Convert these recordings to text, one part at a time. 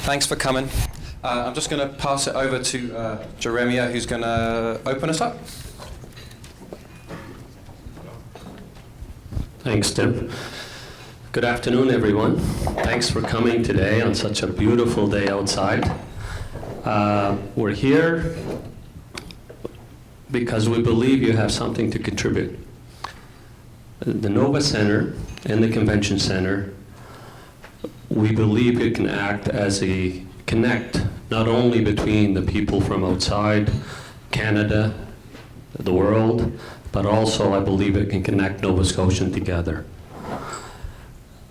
Thanks for coming. I'm just going to pass it over to Jeremia, who's going to open us up. Thanks, Tim. Good afternoon, everyone. Thanks for coming today on such a beautiful day outside. We're here because we believe you have something to contribute. The Nova Centre and the Convention Centre, we believe it can act as a connect, not only between the people from outside Canada, the world, but also I believe it can connect Nova Scotians together.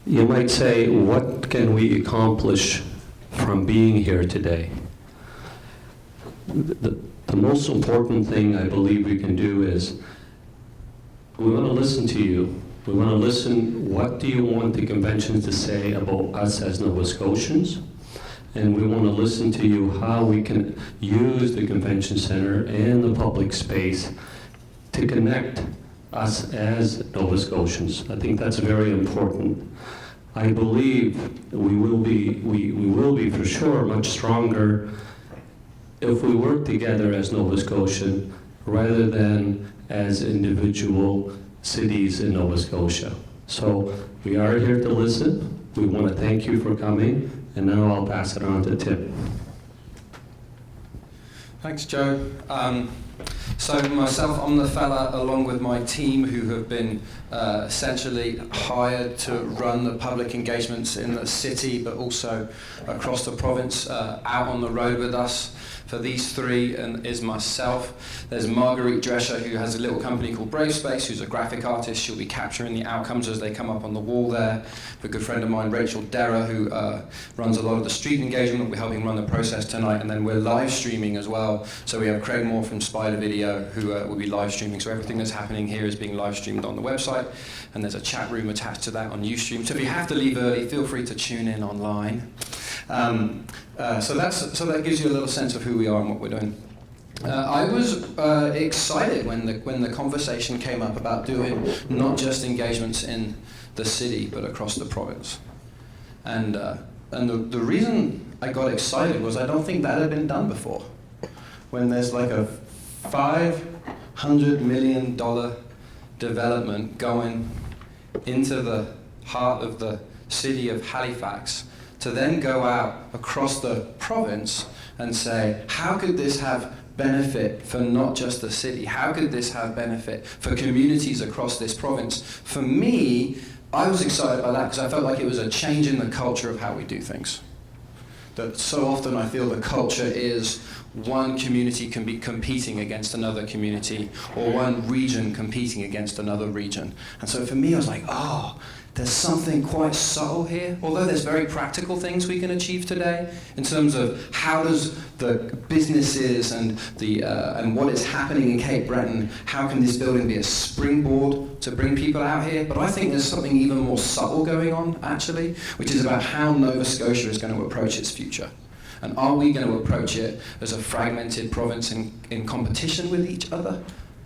You might say, what can we accomplish from being here today? The most important thing I believe we can do is we want to listen to you. We want to listen, what do you want the convention to say about us as Nova Scotians? And we want to listen to you how we can use the Convention Centre and the public space to connect us as Nova Scotians. I think that's very important. I believe we will be for sure much stronger if we work together as Nova Scotian rather than as individual cities in Nova Scotia. So we are here to listen. We want to thank you for coming, and now I'll pass it on to Tim. Thanks, Joe. So myself, I'm the fella, along with my team, who have been essentially hired to run the public engagements in the city, but also across the province, out on the road with us. For these three is myself. There's Marguerite Drescher, who has a little company called Brave Space, who's a graphic artist. She'll be capturing the outcomes as they come up on the wall there. A good friend of mine, Rachel Derra, who runs a lot of the street engagement. We're helping run the process tonight, and then we're live streaming as well. So we have Craig Moore from Spider Video, who will be live streaming. So everything that's happening here is being live streamed on the website, and there's a chat room attached to that on Ustream. So if you have to leave early, feel free to tune in online. So that gives you a little sense of who we are and what we're doing. I was excited when the conversation came up about doing not just engagements in the city but across the province. And the reason I got excited was I don't think that had been done before. When there's like a $500 million development going into the heart of the city of Halifax, to then go out across the province and say, how could this have benefit for not just the city? How could this have benefit for communities across this province? For me, I was excited by that because I felt like it was a change in the culture of how we do things. That so often I feel the culture is one community can be competing against another community, or one region competing against another region. And so for me, I was like, there's something quite subtle here. Although there's very practical things we can achieve today in terms of how does the businesses and what is happening in Cape Breton, how can this building be a springboard to bring people out here? But I think there's something even more subtle going on, actually, which is about how Nova Scotia is going to approach its future. And are we going to approach it as a fragmented province in competition with each other?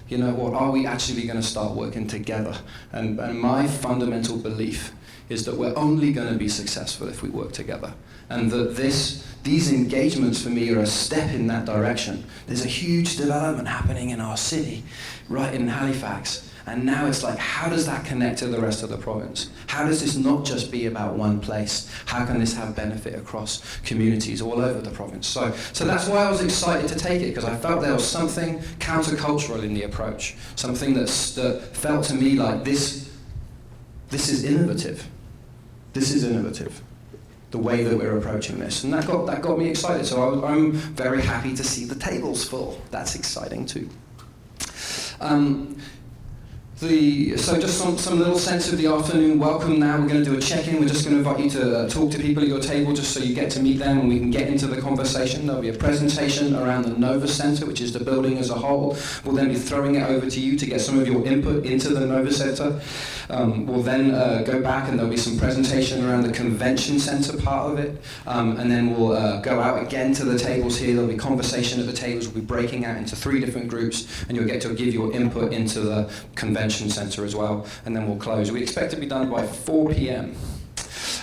You know, or are we actually going to start working together? And my fundamental belief is that we're only going to be successful if we work together. And that these engagements for me are a step in that direction. There's a huge development happening in our city, right in Halifax. And now it's like, how does that connect to the rest of the province? How does this not just be about one place? How can this have benefit across communities all over the province? So that's why I was excited to take it, because I felt there was something countercultural in the approach, something that felt to me like this is innovative. This is innovative, the way that we're approaching this. And that got me excited. So I'm very happy to see the tables full. That's exciting too. So just some little sense of the afternoon welcome now. We're going to do a check-in. We're just going to invite you to talk to people at your table just so you get to meet them and we can get into the conversation. There'll be a presentation around the Nova Centre, which is the building as a whole. We'll then be throwing it over to you to get some of your input into the Nova Centre. We'll then go back and there'll be some presentation around the Convention Centre part of it. And then we'll go out again to the tables here. There'll be conversation at the tables. We'll be breaking out into 3 different groups and you'll get to give your input into the Convention Centre as well, and then we'll close. We expect to be done by 4 p.m.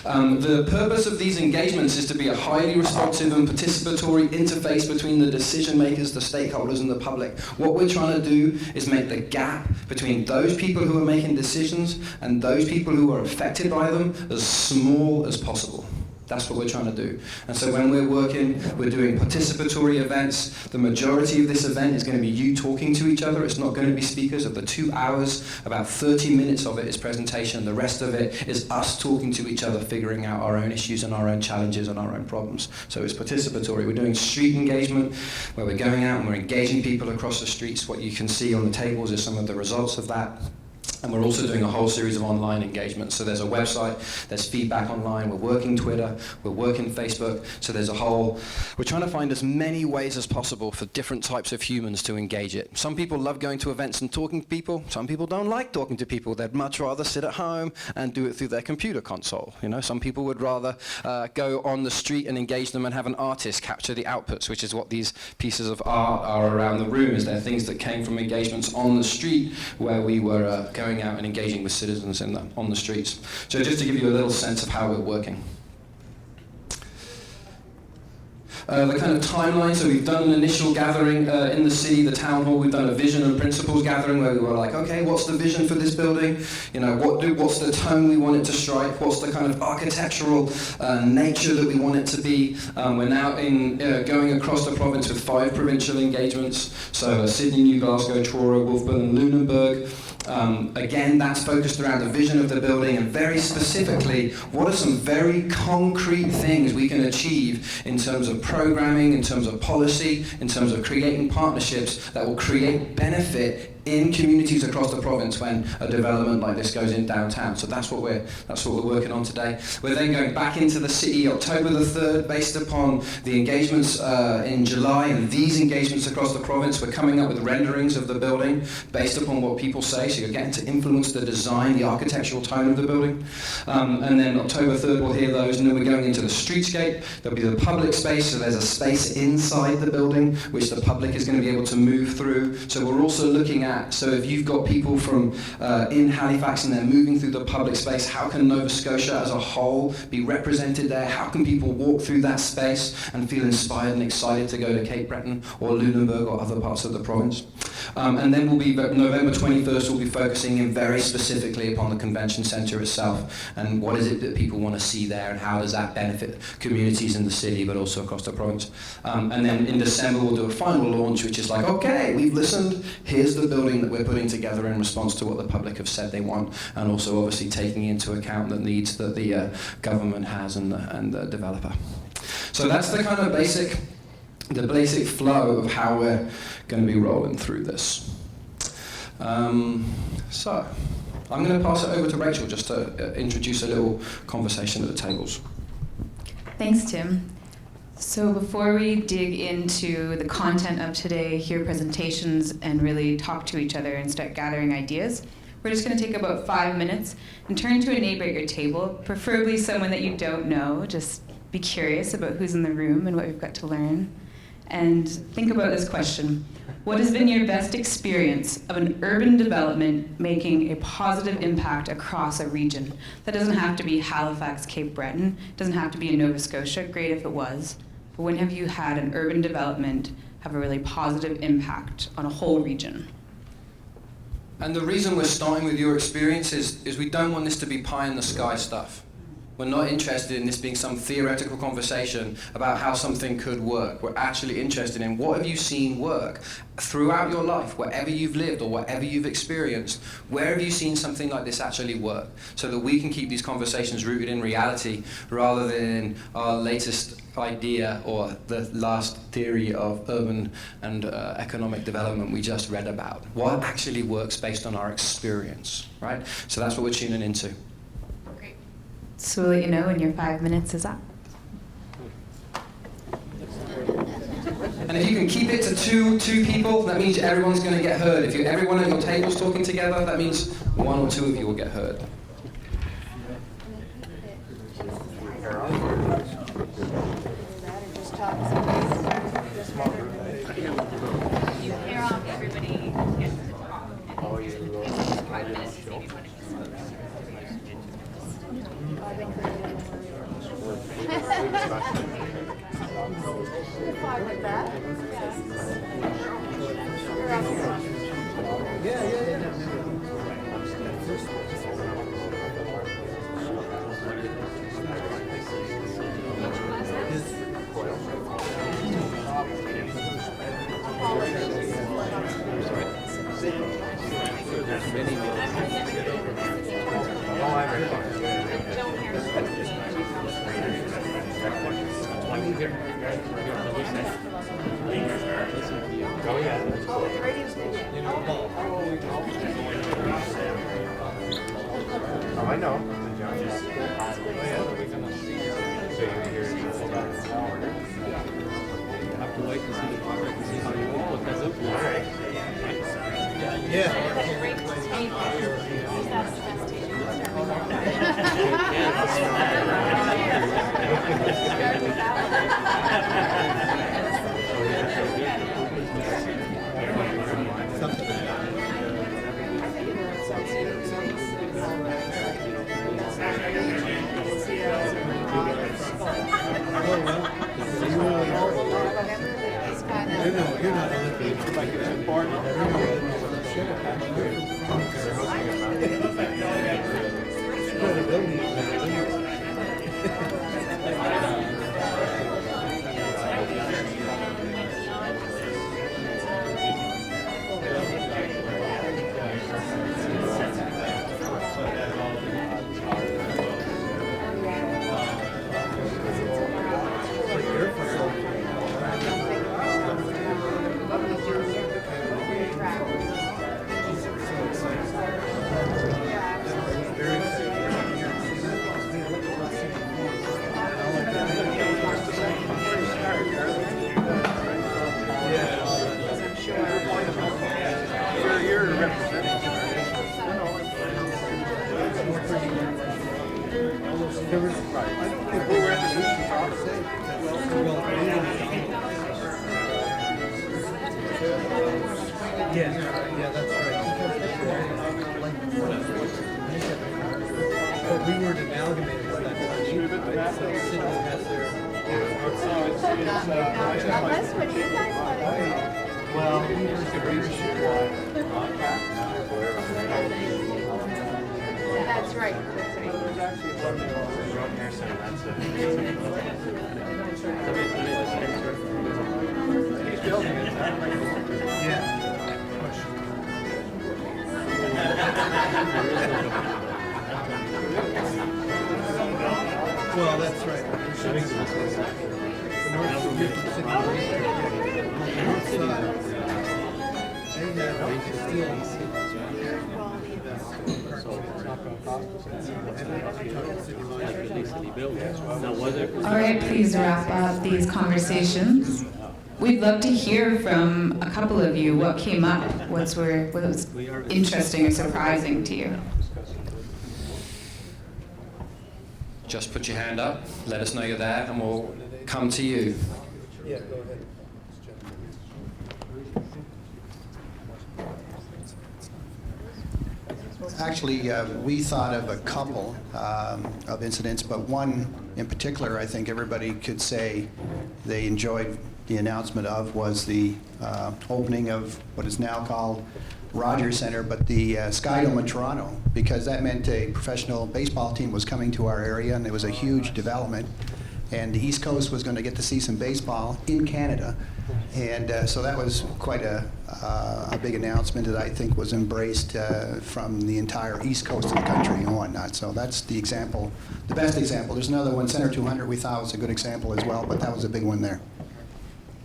The purpose of these engagements is to be a highly responsive and participatory interface between the decision makers, the stakeholders, and the public. What we're trying to do is make the gap between those people who are making decisions and those people who are affected by them as small as possible. That's what we're trying to do. And so when we're working, we're doing participatory events. The majority of this event is going to be you talking to each other. It's not going to be speakers. Of the 2 hours, about 30 minutes of it is presentation. The rest of it is us talking to each other, figuring out our own issues and our own challenges and our own problems. So it's participatory. We're doing street engagement, where we're going out and we're engaging people across the streets. What you can see on the tables is some of the results of that. And we're also doing a whole series of online engagements. So there's a website, there's feedback online, we're working Twitter, we're working Facebook. So there's we're trying to find as many ways as possible for different types of humans to engage it. Some people love going to events and talking to people. Some people don't like talking to people. They'd much rather sit at home and do it through their computer console. You know, some people would rather go on the street and engage them and have an artist capture the outputs, which is what these pieces of art are around the room. Is they're things that came from engagements on the street where we were going out and engaging with citizens on the streets. So just to give you a little sense of how we're working. The kind of timeline, so we've done an initial gathering in the city, the town hall. We've done a vision and principles gathering where we were like, okay, what's the vision for this building? You know, what's the tone we want it to strike? What's the kind of architectural nature that we want it to be? We're now going across the province with 5 provincial engagements. So Sydney, New Glasgow, Truro, Wolfburn, and Lunenburg. Again, that's focused around the vision of the building and very specifically, what are some very concrete things we can achieve in terms of programming, in terms of policy, in terms of creating partnerships that will create benefit in communities across the province when a development like this goes in downtown. So that's what we're working on today. We're then going back into the city October the 3rd, based upon the engagements in July and these engagements across the province. We're coming up with renderings of the building based upon what people say. So you're getting to influence the design, the architectural tone of the building. And then October 3rd, we'll hear those. And then we're going into the streetscape. There'll be the public space. So there's a space inside the building which the public is going to be able to move through. So we're also looking at, so if you've got people from in Halifax and they're moving through the public space, how can Nova Scotia as a whole be represented there? How can people walk through that space and feel inspired and excited to go to Cape Breton or Lunenburg or other parts of the province? And then November 21st, we'll be focusing in very specifically upon the convention centre itself and what is it that people want to see there and how does that benefit communities in the city but also across the province. And then in December, we'll do a final launch, which is like, okay, we've listened, here's the building that we're putting together in response to what the public have said they want, and also obviously taking into account the needs that the government has and the developer. So that's the kind of basic flow of how we're going to be rolling through this. So I'm going to pass it over to Rachel just to introduce a little conversation at the tables. Thanks, Tim. So before we dig into the content of today, hear presentations, and really talk to each other and start gathering ideas, we're just going to take about 5 minutes and turn to a neighbor at your table, preferably someone that you don't know. Just be curious about who's in the room and what we've got to learn. And think about this question. What has been your best experience of an urban development making a positive impact across a region? That doesn't have to be Halifax, Cape Breton. It doesn't have to be in Nova Scotia. Great if it was. But when have you had an urban development have a really positive impact on a whole region? And the reason we're starting with your experience is we don't want this to be pie in the sky stuff. We're not interested in this being some theoretical conversation about how something could work. We're actually interested in what have you seen work throughout your life, wherever you've lived or whatever you've experienced. Where have you seen something like this actually work? So that we can keep these conversations rooted in reality rather than our latest idea or the last theory of urban and economic development we just read about. What actually works based on our experience, right? So that's what we're tuning into. So we'll let you know when your 5 minutes is up. And if you can keep it to two people, that means everyone's going to get heard. If everyone at your table's talking together, that means 1 or 2 of you will get heard. Oh, I know. Have to wait and see the project and see how you all look as if. You're not Yeah, that's right. But we weren't amalgamated at that time. Right? So the city has their. Unless what do you guys want? Well, we were the leadership. That's right. That's right. There's actually one here, so he's building it. Yeah. Well, that's right. The north of Houston City. The north side. They have All right, please wrap up these conversations. We'd love to hear from a couple of you what came up, what was interesting or surprising to you. Just put your hand up, let us know you're there, and we'll come to you. Yeah, go ahead. Actually, we thought of a couple of incidents, but one in particular I think everybody could say they enjoyed the announcement of was the opening of what is now called Rogers Centre, but the Sky Dome in Toronto, because that meant a professional baseball team was coming to our area, and it was a huge development. And the East Coast was going to get to see some baseball in Canada. And so that was quite a big announcement that I think was embraced from the entire East Coast of the country and whatnot. So that's the example, the best example. There's another one, Centre 200, we thought was a good example as well, but that was a big one there.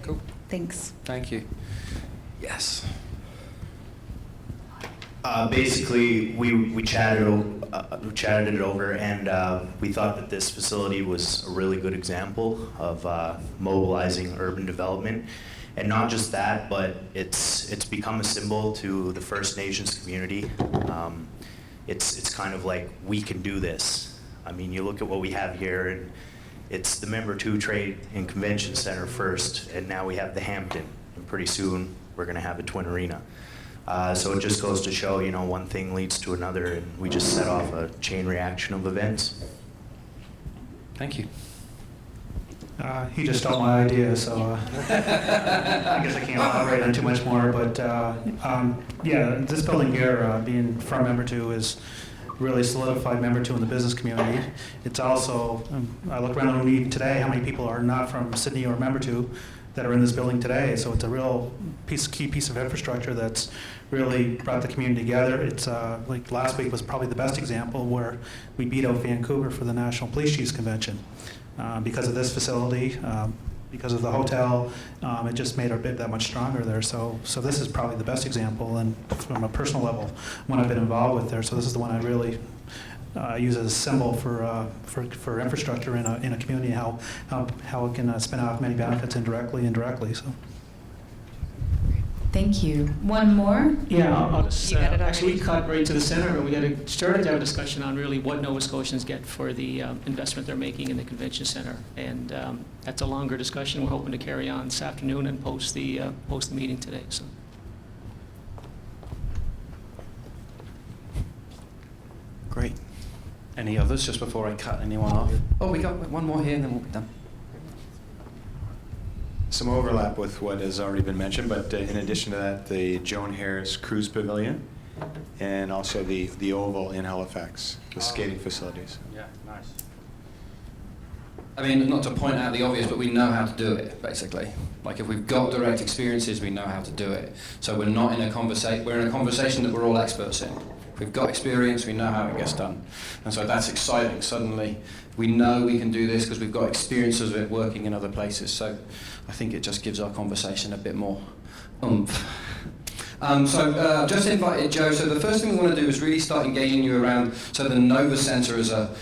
Cool. Thanks. Thank you. Yes. Basically, we chatted it over, and we thought that this facility was a really good example of mobilizing urban development, and not just that, but it's become a symbol to the First Nations community. It's kind of like, we can do this. I mean, you look at what we have here, and it's the Membertou Trade and Convention Center first, and now we have the Hampton, and pretty soon we're going to have a twin arena. So it just goes to show, you know, one thing leads to another, and we just set off a chain reaction of events. Thank you. He just stole my idea, so I guess I can't elaborate on too much more. But yeah, this building here, being from Membertou, is really solidified Membertou in the business community. It's also, I look around the room today, how many people are not from Sydney or Membertou that are in this building today. So it's a real key piece of infrastructure that's really brought the community together. It's like last week was probably the best example where we beat out Vancouver for the National Police Chiefs Convention. Because of this facility, because of the hotel, it just made our bid that much stronger there. So this is probably the best example, and from a personal level, one I've been involved with there. So this is the one I really use as a symbol for infrastructure in a community, how it can spin off many benefits indirectly. So. Thank you. One more? Yeah, I'll just, You got it actually we already? cut right to the center, and we started to have a discussion on really what Nova Scotians get for the investment they're making in the convention center, and that's a longer discussion. We're hoping to carry on this afternoon and post the meeting today. So. Great. Any others just before I cut anyone off? Oh, we got one more here and then we'll be done. Some overlap with what has already been mentioned, but in addition to that, the Joan Harris Cruise Pavilion and also the Oval in Halifax, the skating facilities. Yeah, nice. I mean, not to point out the obvious, but we know how to do it, basically. Like, if we've got direct experiences, we know how to do it. So we're not in a conversation, we're in a conversation that we're all experts in. If we've got experience, we know how it gets done. And so that's exciting. Suddenly, we know we can do this because we've got experiences of it working in other places. So I think it just gives our conversation a bit more oomph. So just invited Joe. So the first thing we want to do is really start engaging you around the Nova Centre as a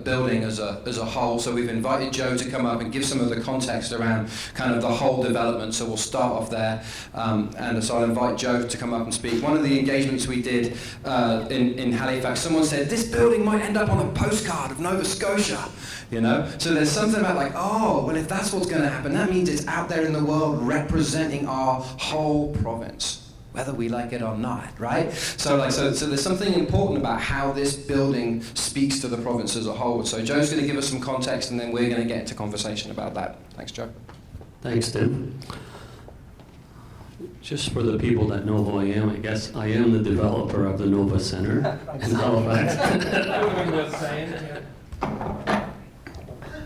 building as a whole. So we've invited Joe to come up and give some of the context around kind of the whole development. So we'll start off there. And so I'll invite Joe to come up and speak. One of the engagements we did in Halifax, someone said, this building might end up on a postcard of Nova Scotia. You know, so there's something about like, oh, well, if that's what's going to happen, that means it's out there in the world representing our whole province, whether we like it or not, right? So there's something important about how this building speaks to the province as a whole. So Joe's going to give us some context, and then we're going to get into conversation about that. Thanks, Joe. Thanks, Tim. Just for the people that know who I am, I guess I am the developer of the Nova Centre in Halifax.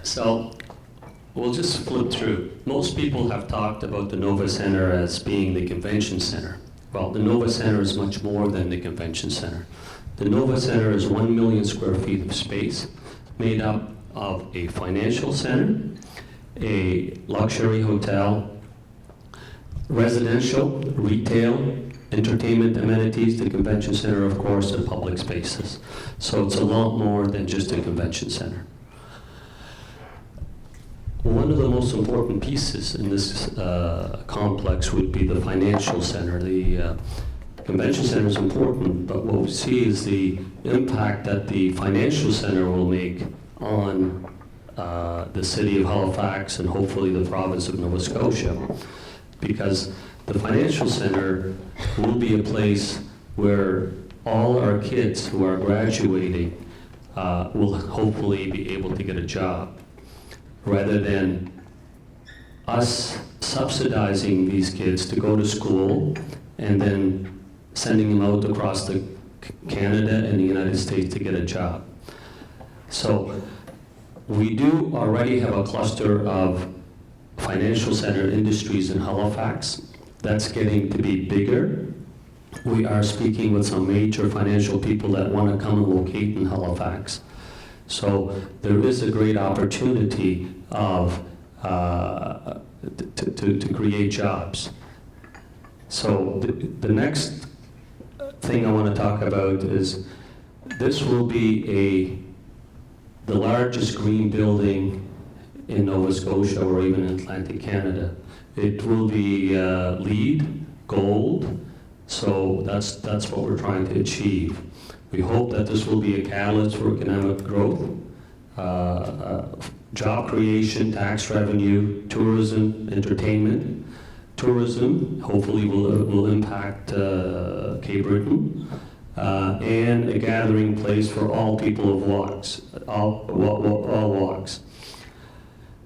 So we'll just flip through. Most people have talked about the Nova Centre as being the convention centre. Well, the Nova Centre is much more than the convention centre. The Nova Centre is 1 million square feet of space made up of a financial centre, a luxury hotel, residential, retail, entertainment amenities, the convention centre, of course, and public spaces. So it's a lot more than just a convention centre. One of the most important pieces in this complex would be the financial center. The convention center is important, but what we see is the impact that the financial center will make on the city of Halifax and hopefully the province of Nova Scotia. Because the financial center will be a place where all our kids who are graduating will hopefully be able to get a job, rather than us subsidizing these kids to go to school and then sending them out across Canada and the United States to get a job. So we do already have a cluster of financial center industries in Halifax. That's getting to be bigger. We are speaking with some major financial people that want to come and locate in Halifax. So there is a great opportunity of to create jobs. So the next thing I want to talk about is this will be the largest green building in Nova Scotia or even in Atlantic Canada. It will be LEED, gold, so that's what we're trying to achieve. We hope that this will be a catalyst for economic growth, job creation, tax revenue, tourism, entertainment. Tourism hopefully will impact Cape Breton, and a gathering place for all people of walks, all walks.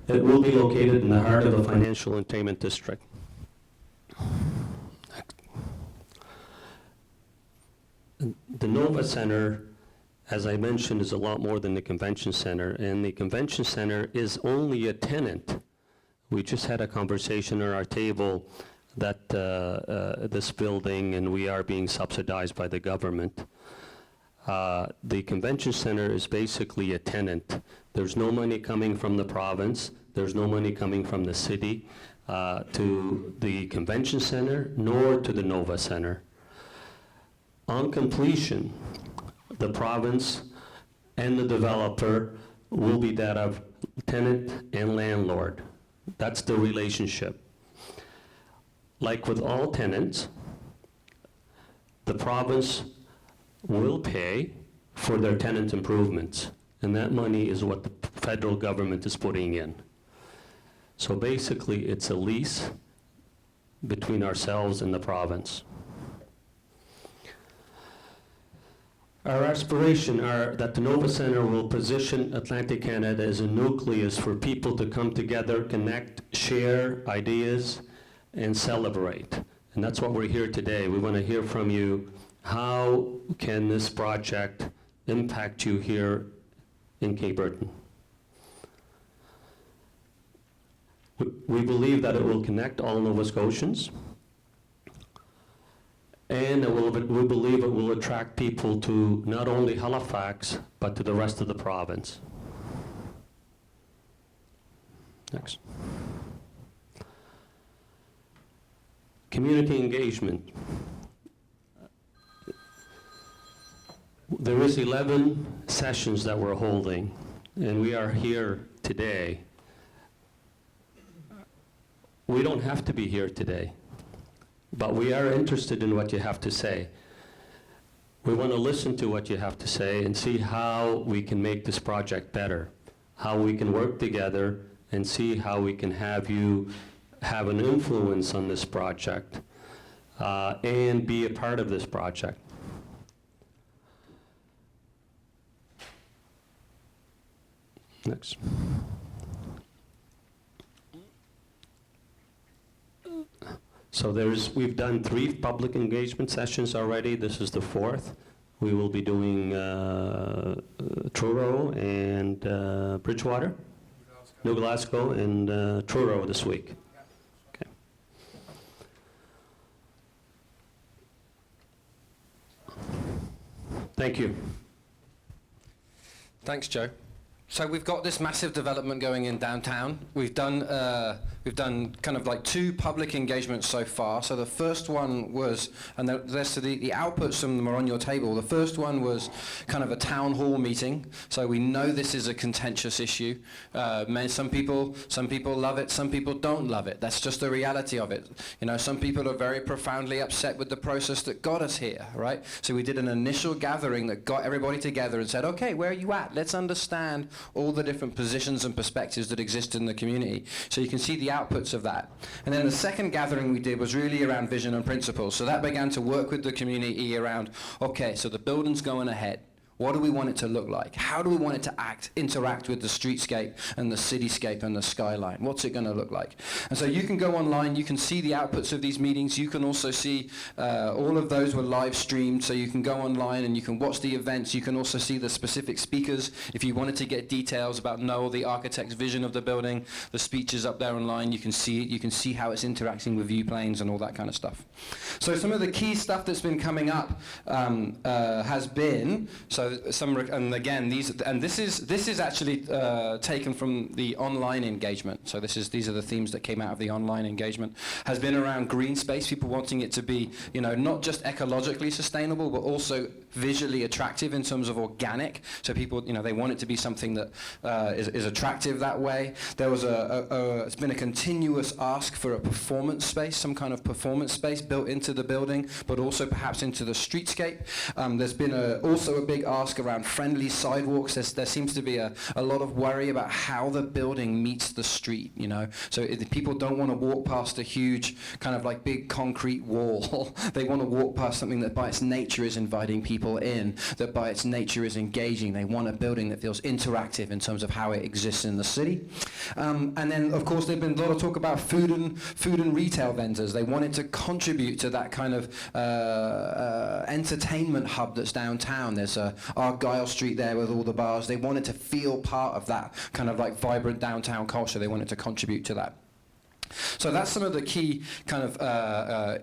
It will be located in the heart of the financial entertainment district. The Nova Center, as I mentioned, is a lot more than the convention center, and the convention center is only a tenant. We just had a conversation at our table that this building, and we are being subsidized by the government. The convention center is basically a tenant. There's no money coming from the province, there's no money coming from the city to the convention center, nor to the Nova Center. On completion, the province and the developer will be that of tenant and landlord. That's the relationship. Like with all tenants, the province will pay for their tenant improvements, and that money is what the federal government is putting in. So basically, it's a lease between ourselves and the province. Our aspiration are that the Nova Center will position Atlantic Canada as a nucleus for people to come together, connect, share ideas, and celebrate. And that's what we're here today. We want to hear from you. How can this project impact you here in Cape Breton? We believe that it will connect all Nova Scotians, and we believe it will attract people to not only Halifax, but to the rest of the province. Next. Community engagement. There is 11 sessions that we're holding, and we are here today. We don't have to be here today, but we are interested in what you have to say. We want to listen to what you have to say and see how we can make this project better, how we can work together and see how we can have you have an influence on this project and be a part of this project. Next. So we've done 3 public engagement sessions already. This is the 4th. We will be doing Truro and Bridgewater, New Glasgow, and Truro this week. Okay. Thank you. Thanks, Joe. So we've got this massive development going in downtown. We've done kind of like 2 public engagements so far. So the first one was, and the outputs from them are on your table. The first one was kind of a town hall meeting. So we know this is a contentious issue. Some people love it, some people don't love it. That's just the reality of it. You know, some people are very profoundly upset with the process that got us here, right? So we did an initial gathering that got everybody together and said, okay, where are you at? Let's understand all the different positions and perspectives that exist in the community. So you can see the outputs of that. And then the second gathering we did was really around vision and principles. So that began to work with the community around, okay, so the building's going ahead. What do we want it to look like? How do we want it to interact with the streetscape and the cityscape and the skyline? What's it going to look like? And so you can go online, you can see the outputs of these meetings. You can also see all of those were live streamed, so you can go online and you can watch the events. You can also see the specific speakers. If you wanted to get details about Noel, the architect's vision of the building, the speeches up there online, you can see it. You can see how it's interacting with view planes and all that kind of stuff. So some of the key stuff that's been coming up has been, this is actually taken from the online engagement. So these are the themes that came out of the online engagement. Has been around green space, people wanting it to be, you know, not just ecologically sustainable, but also visually attractive in terms of organic. So people, you know, they want it to be something that is attractive that way. There was it's been a continuous ask for a performance space, some kind of performance space built into the building, but also perhaps into the streetscape. There's been also a big ask around friendly sidewalks. There seems to be a lot of worry about how the building meets the street, you know. So if people don't want to walk past a huge kind of like big concrete wall. They want to walk past something that by its nature is inviting people in, that by its nature is engaging. They want a building that feels interactive in terms of how it exists in the city. And then, of course, there's been a lot of talk about food and retail vendors. They wanted to contribute to that kind of entertainment hub that's downtown. There's Argyle Street there with all the bars. They wanted to feel part of that kind of like vibrant downtown culture. They wanted to contribute to that. So that's some of the key kind of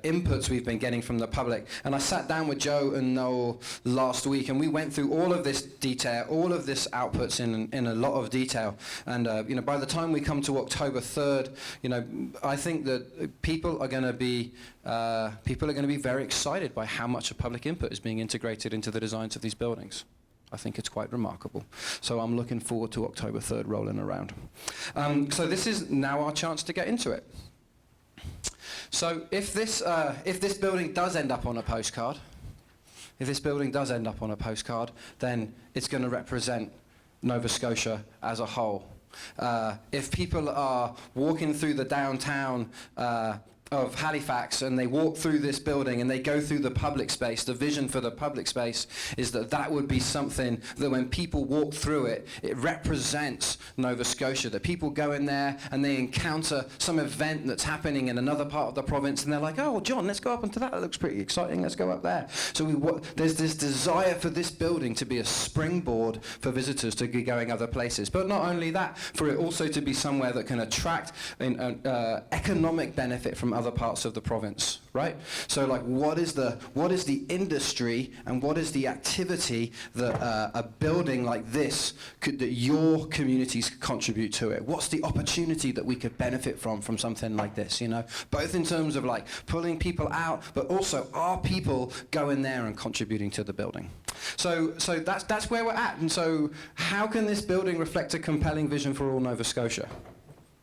inputs we've been getting from the public. And I sat down with Joe and Noel last week, and we went through all of this detail, all of this outputs in a lot of detail. And you know, by the time we come to October 3rd, you know, I think that people are going to be very excited by how much of public input is being integrated into the designs of these buildings. I think it's quite remarkable. So I'm looking forward to October 3rd rolling around. So this is now our chance to get into it. So if this building does end up on a postcard, then it's going to represent Nova Scotia as a whole. If people are walking through the downtown of Halifax and they walk through this building and they go through the public space, the vision for the public space is that would be something that when people walk through it, it represents Nova Scotia, that people go in there and they encounter some event that's happening in another part of the province and they're like, oh, John, let's go up into that. That looks pretty exciting. Let's go up there. So there's this desire for this building to be a springboard for visitors to be going other places. But not only that, for it also to be somewhere that can attract economic benefit from other parts of the province, right? So like what is the industry and what is the activity that a building like this that your communities could contribute to it? What's the opportunity that we could benefit from something like this, you know? Both in terms of like pulling people out, but also are people going there and contributing to the building? So that's where we're at. And so how can this building reflect a compelling vision for all Nova Scotia?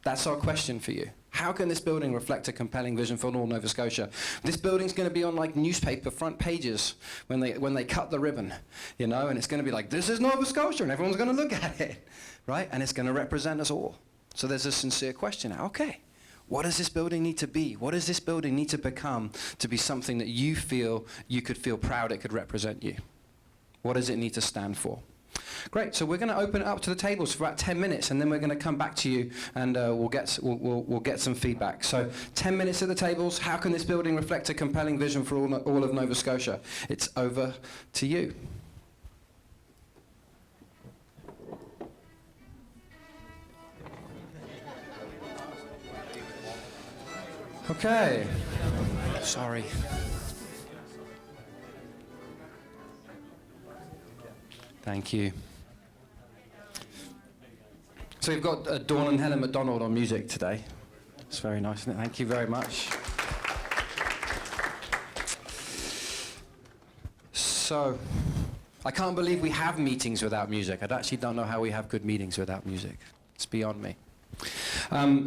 That's our question for you. How can this building reflect a compelling vision for all Nova Scotia? This building's going to be on like newspaper front pages when they cut the ribbon, you know, and it's going to be like, this is Nova Scotia, and everyone's going to look at it, right? And it's going to represent us all. So there's a sincere question now. Okay, what does this building need to be? What does this building need to become to be something that you feel you could feel proud it could represent you? What does it need to stand for? Great, so we're going to open it up to the tables for about 10 minutes and then we're going to come back to you and we'll get some feedback. So 10 minutes at the tables. How can this building reflect a compelling vision for all of Nova Scotia? It's over to you. Okay. Sorry. Thank you. So we've got Dawn and Helen MacDonald on music today. It's very nice, isn't it? Thank you very much. So, I can't believe we have meetings without music. I actually don't know how we have good meetings without music. It's beyond me.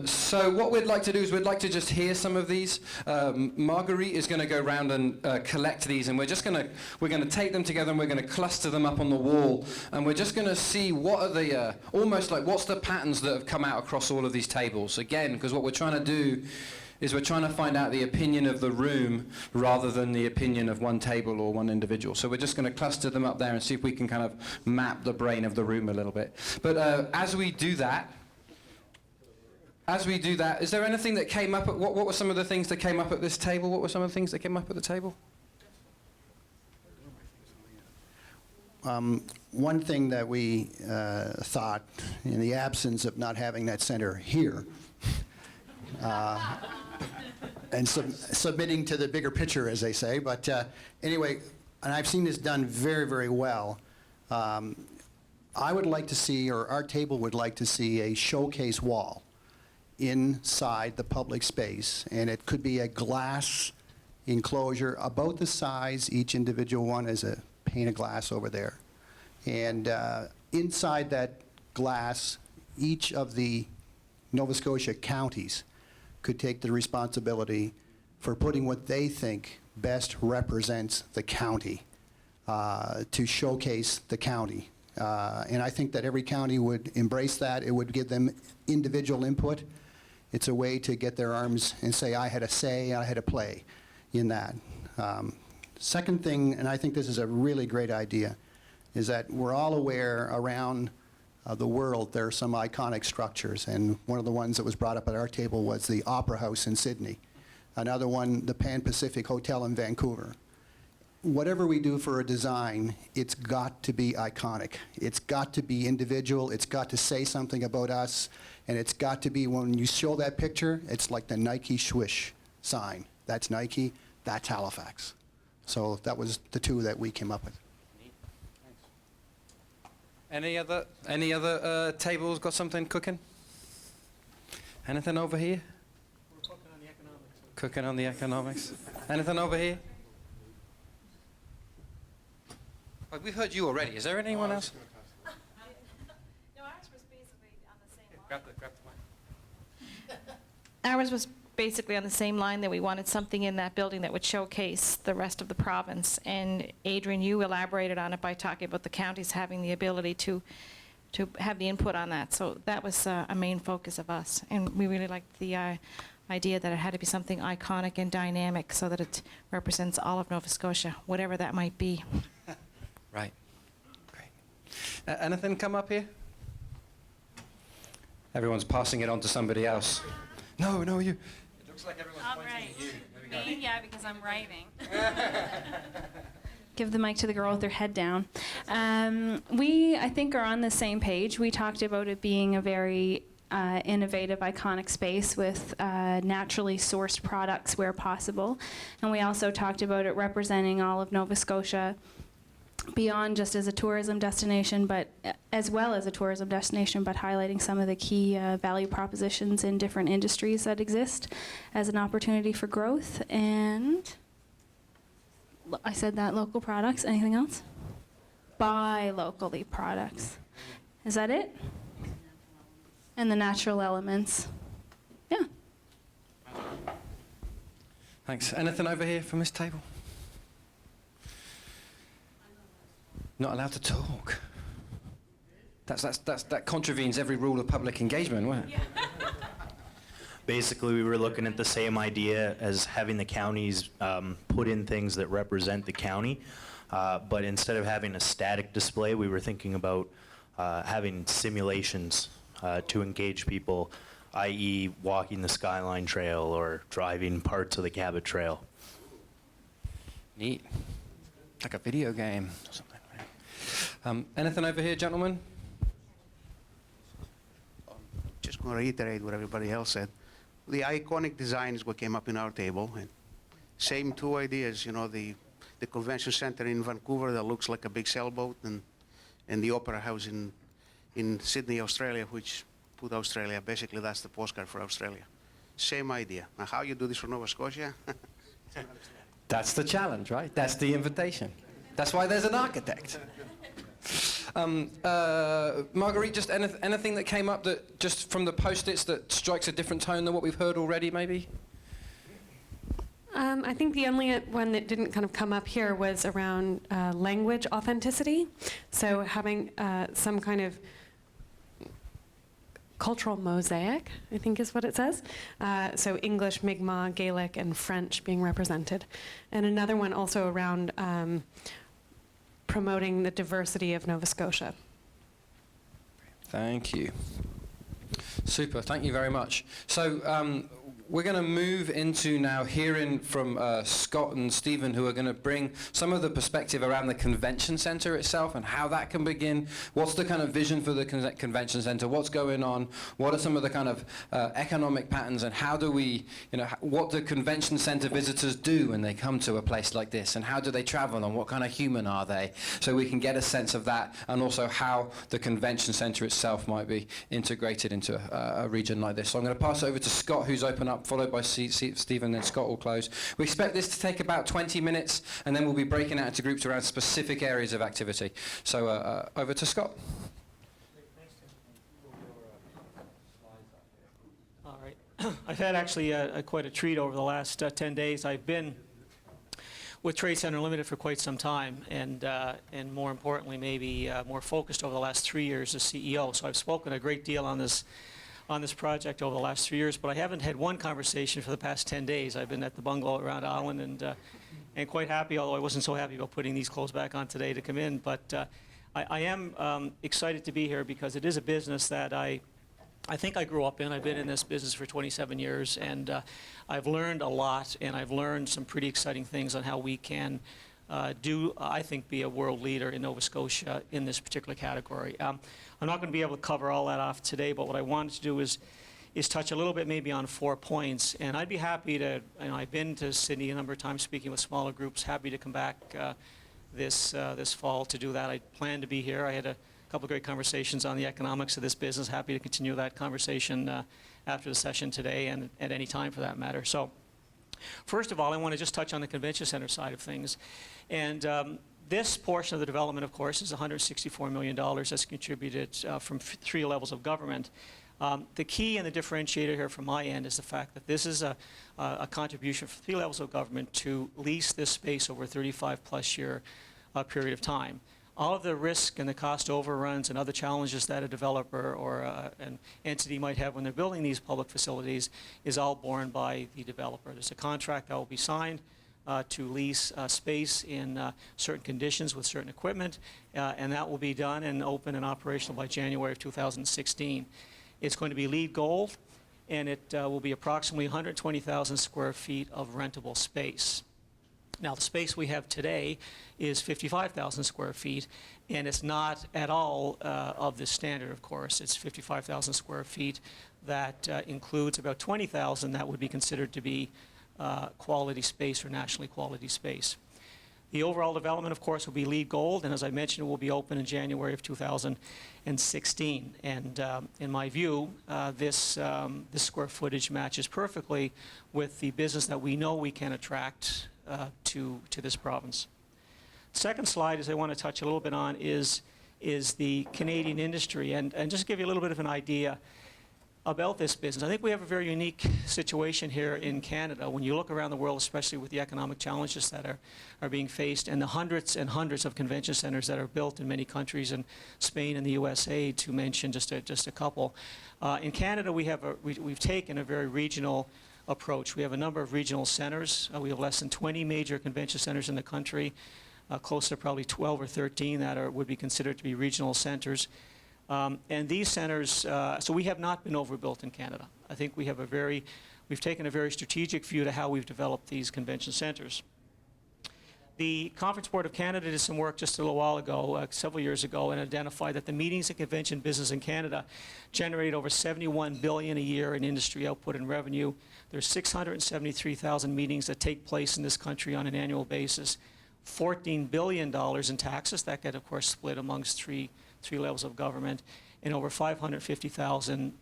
So what we'd like to do is we'd like to just hear some of these. Marguerite is going to go around and collect these, and we're going to take them together and we're going to cluster them up on the wall, and we're just going to see what are the almost like what's the patterns that have come out across all of these tables. Again, because what we're trying to do is we're trying to find out the opinion of the room rather than the opinion of one table or one individual. So we're just going to cluster them up there and see if we can kind of map the brain of the room a little bit. But as we do that, is there anything that came up? What were some of the things that came up at this table? What were some of the things that came up at the table? One thing that we thought, in the absence of not having that center here, and submitting to the bigger picture, as they say, but anyway, and I've seen this done very, very well. I would like to see, or our table would like to see, a showcase wall inside the public space, and it could be a glass enclosure about the size, each individual one is a pane of glass over there. And inside that glass, each of the Nova Scotia counties could take the responsibility for putting what they think best represents the county to showcase the county. And I think that every county would embrace that. It would give them individual input. It's a way to get their arms and say, I had a say, I had a play in that. Second thing, and I think this is a really great idea, is that we're all aware around the world there are some iconic structures, and one of the ones that was brought up at our table was the Opera House in Sydney. Another one, the Pan Pacific Hotel in Vancouver. Whatever we do for a design, it's got to be iconic. It's got to be individual. It's got to say something about us. And it's got to be, when you show that picture, it's like the Nike swish sign. That's Nike, that's Halifax. So that was the two that we came up with. Any other tables got something cooking? Anything over here? We're cooking on the economics. Cooking on the economics. Anything over here? Well, we've heard you already. Is there anyone else? No, ours was basically on the same line. Grab the mic. Ours was basically on the same line, that we wanted something in that building that would showcase the rest of the province. And Adrian, you elaborated on it by talking about the counties having the ability to have the input on that. So that was a main focus of us. And we really liked the idea that it had to be something iconic and dynamic so that it represents all of Nova Scotia, whatever that might be. Right. Great. Anything come up here? Everyone's passing it on to somebody else. No, you. It looks like everyone's pointing at you. There we go. Me? Yeah, because I'm writing. Give the mic to the girl with her head down. We, I think, are on the same page. We talked about it being a very innovative, iconic space with naturally sourced products where possible. And we also talked about it representing all of Nova Scotia beyond just as a tourism destination, but as well as a tourism destination, but highlighting some of the key value propositions in different industries that exist as an opportunity for growth. And I said that, local products. Anything else? Buy locally products. Is that it? And the natural elements. Yeah. Thanks. Anything over here from this table? Not allowed to talk. That contravenes every rule of public engagement, wasn't it? Basically, we were looking at the same idea as having the counties put in things that represent the county, but instead of having a static display, we were thinking about having simulations to engage people, i.e. walking the Skyline Trail or driving parts of the Cabot Trail. Neat. Like a video game or something. Anything over here, gentlemen? Just going to reiterate what everybody else said. The iconic design is what came up in our table. And same two ideas, you know, the convention center in Vancouver that looks like a big sailboat, and the opera house in Sydney, Australia, which put Australia, basically that's the postcard for Australia. Same idea. Now how you do this for Nova Scotia? That's the challenge, right? That's the invitation. That's why there's an architect. Marguerite, just anything that came up that just from the post-its that strikes a different tone than what we've heard already, maybe? I think the only one that didn't kind of come up here was around language authenticity. So having some kind of cultural mosaic, I think is what it says. So English, Mi'kmaq, Gaelic, and French being represented. And another one also around promoting the diversity of Nova Scotia. Thank you. Super, thank you very much. So we're going to move into now hearing from Scott and Stephen, who are going to bring some of the perspective around the convention centre itself and how that can begin. What's the kind of vision for the convention centre? What's going on? What are some of the kind of economic patterns, and how do we, what do convention centre visitors do when they come to a place like this, and how do they travel, and what kind of human are they? So we can get a sense of that, and also how the convention centre itself might be integrated into a region like this. So I'm going to pass it over to Scott, who's opened up, followed by Stephen, then Scott will close. We expect this to take about 20 minutes, and then we'll be breaking out into groups around specific areas of activity. So over to Scott. All right. I've had actually quite a treat over the last 10 days. I've been with Trade Center Limited for quite some time, and more importantly, maybe more focused over the last 3 years as CEO. So I've spoken a great deal on this project over the last 3 years, but I haven't had one conversation for the past 10 days. I've been at the bungalow around Island and quite happy, although I wasn't so happy about putting these clothes back on today to come in. But I am excited to be here because it is a business that I think I grew up in. I've been in this business for 27 years, and I've learned a lot, and I've learned some pretty exciting things on how we can I think, be a world leader in Nova Scotia in this particular category. I'm not going to be able to cover all that off today, but what I wanted to do is touch a little bit maybe on 4 points, and I'd be happy to, I've been to Sydney a number of times speaking with smaller groups, happy to come back this fall to do that. I plan to be here. I had a couple of great conversations on the economics of this business. Happy to continue that conversation after the session today and at any time for that matter. So first of all, I want to just touch on the convention center side of things. And this portion of the development, of course, is $164 million that's contributed from 3 levels of government. The key and the differentiator here from my end is the fact that this is a contribution from 3 levels of government to lease this space over a 35-plus year period of time. All of the risk and the cost overruns and other challenges that a developer or an entity might have when they're building these public facilities is all borne by the developer. There's a contract that will be signed to lease space in certain conditions with certain equipment, and that will be done and open and operational by January of 2016. It's going to be LEED Gold, and it will be approximately 120,000 square feet of rentable space. Now, the space we have today is 55,000 square feet, and it's not at all of this standard, of course. It's 55,000 square feet that includes about 20,000 that would be considered to be quality space or nationally quality space. The overall development, of course, will be LEED Gold, and as I mentioned, it will be open in January of 2016. And in my view, this square footage matches perfectly with the business that we know we can attract to this province. Second slide is I want to touch a little bit on is the Canadian industry, and just give you a little bit of an idea about this business. I think we have a very unique situation here in Canada. When you look around the world, especially with the economic challenges that are being faced and the hundreds and hundreds of convention centers that are built in many countries, in Spain and the USA, to mention just a couple. In Canada, we've taken a very regional approach. We have a number of regional centers. We have less than 20 major convention centers in the country, close to probably 12 or 13 that would be considered to be regional centers. And these centers, so we have not been overbuilt in Canada. I think we've taken a very strategic view to how we've developed these convention centers. The Conference Board of Canada did some work just a little while ago, several years ago, and identified that the meetings and convention business in Canada generate over $71 billion a year in industry output and revenue. There's 673,000 meetings that take place in this country on an annual basis. $14 billion in taxes that get, of course, split amongst three levels of government, and over 550,000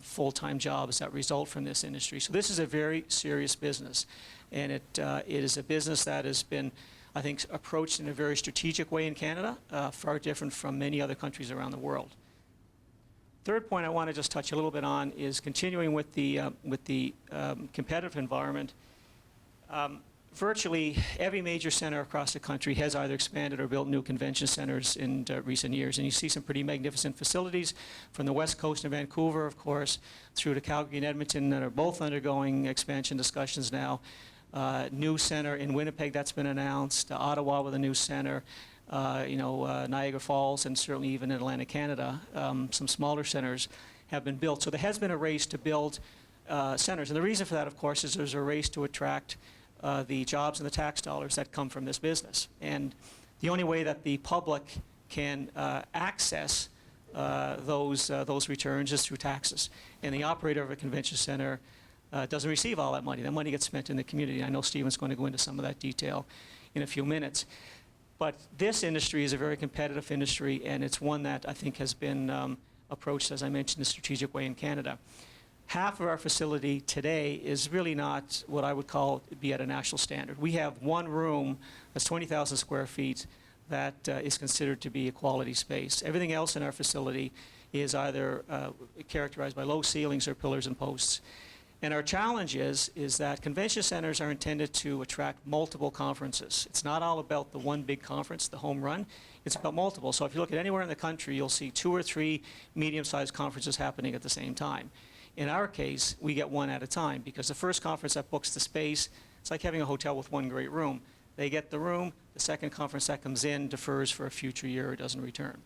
full-time jobs that result from this industry. So this is a very serious business, and it is a business that has been, I think, approached in a very strategic way in Canada, far different from many other countries around the world. Third point I want to just touch a little bit on is continuing with the competitive environment. Virtually every major center across the country has either expanded or built new convention centers in recent years. And you see some pretty magnificent facilities from the west coast of Vancouver, of course, through to Calgary and Edmonton that are both undergoing expansion discussions now. New center in Winnipeg that's been announced, Ottawa with a new center, Niagara Falls, and certainly even in Atlantic Canada, some smaller centers have been built. So there has been a race to build centers. And the reason for that, of course, is there's a race to attract the jobs and the tax dollars that come from this business. And the only way that the public can access those returns is through taxes. And the operator of a convention center doesn't receive all that money. That money gets spent in the community. I know Stephen's going to go into some of that detail in a few minutes. But this industry is a very competitive industry, and it's one that I think has been approached, as I mentioned, in a strategic way in Canada. Half of our facility today is really not what I would call be at a national standard. We have one room that's 20,000 square feet that is considered to be a quality space. Everything else in our facility is either characterized by low ceilings or pillars and posts. And our challenge is that convention centers are intended to attract multiple conferences. It's not all about the one big conference, the home run. It's about multiple. So if you look at anywhere in the country, you'll see 2 or 3 medium-sized conferences happening at the same time. In our case, we get one at a time, because the first conference that books the space, it's like having a hotel with one great room. They get the room, the second conference that comes in defers for a future year or doesn't return.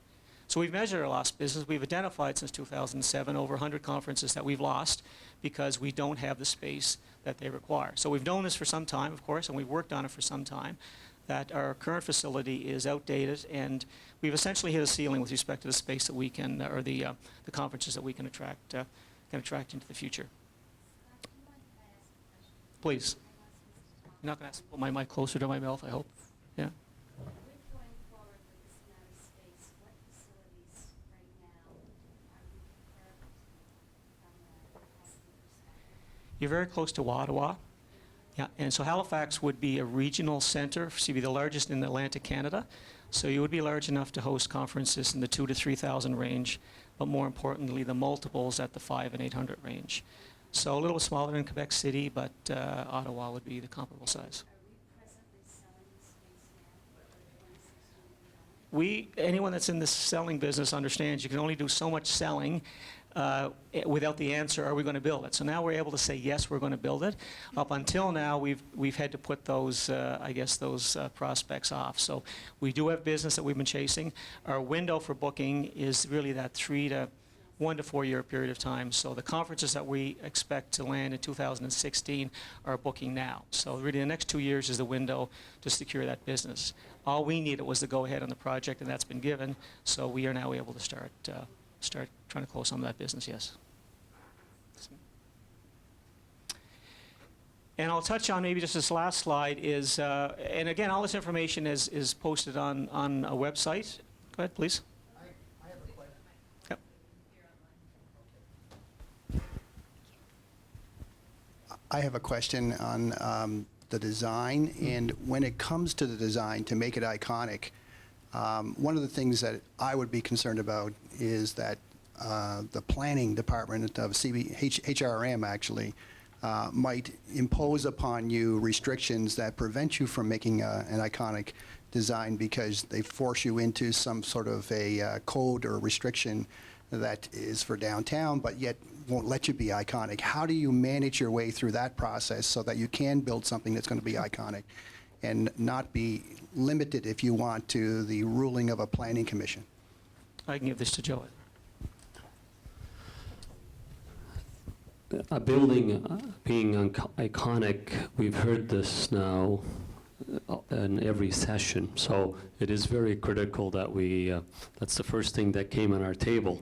So we've measured our lost business. We've identified since 2007 over 100 conferences that we've lost because we don't have the space that they require. So we've known this for some time, of course, and we've worked on it for some time, that our current facility is outdated, and we've essentially hit a ceiling with respect to the space that we can, or the conferences that we can attract into the future. Please. You're not going to put my mic closer to my mouth, I hope. Yeah. You're very close to Ottawa. Yeah, and so Halifax would be a regional center, so you'd be the largest in Atlantic Canada. So you would be large enough to host conferences in the 2,000 to 3,000 range, but more importantly, the multiples at the 500 and 800 range. So a little smaller in Quebec City, but Ottawa would be the comparable size. Anyone that's in the selling business understands you can only do so much selling without the answer, are we going to build it? So now we're able to say, yes, we're going to build it. Up until now, we've had to put those, those prospects off. So we do have business that we've been chasing. Our window for booking is really that 1 to 4 year period of time. So the conferences that we expect to land in 2016 are booking now. So really the next 2 years is the window to secure that business. All we needed was to go ahead on the project, and that's been given. So we are now able to start trying to close some of that business, yes. And I'll touch on maybe just this last slide is, and again, all this information is posted on a website. Go ahead, please. I have a question. Yep. I have a question on the design, and when it comes to the design to make it iconic, one of the things that I would be concerned about is that the planning department of HRM actually might impose upon you restrictions that prevent you from making an iconic design because they force you into some sort of a code or restriction that is for downtown, but yet won't let you be iconic. How do you manage your way through that process so that you can build something that's going to be iconic and not be limited, if you want, to the ruling of a planning commission? I can give this to Joe. A building being iconic, we've heard this now in every session, so it is very critical that that's the first thing that came on our table.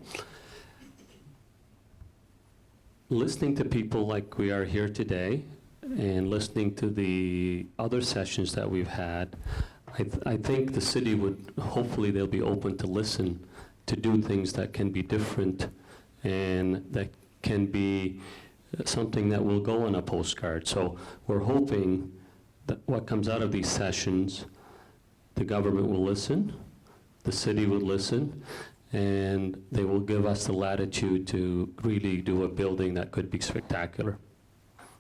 Listening to people like we are here today and listening to the other sessions that we've had, I think the city would, hopefully they'll be open to listen to do things that can be different and that can be something that will go on a postcard. So we're hoping that what comes out of these sessions, the government will listen, the city will listen, and they will give us the latitude to really do a building that could be spectacular.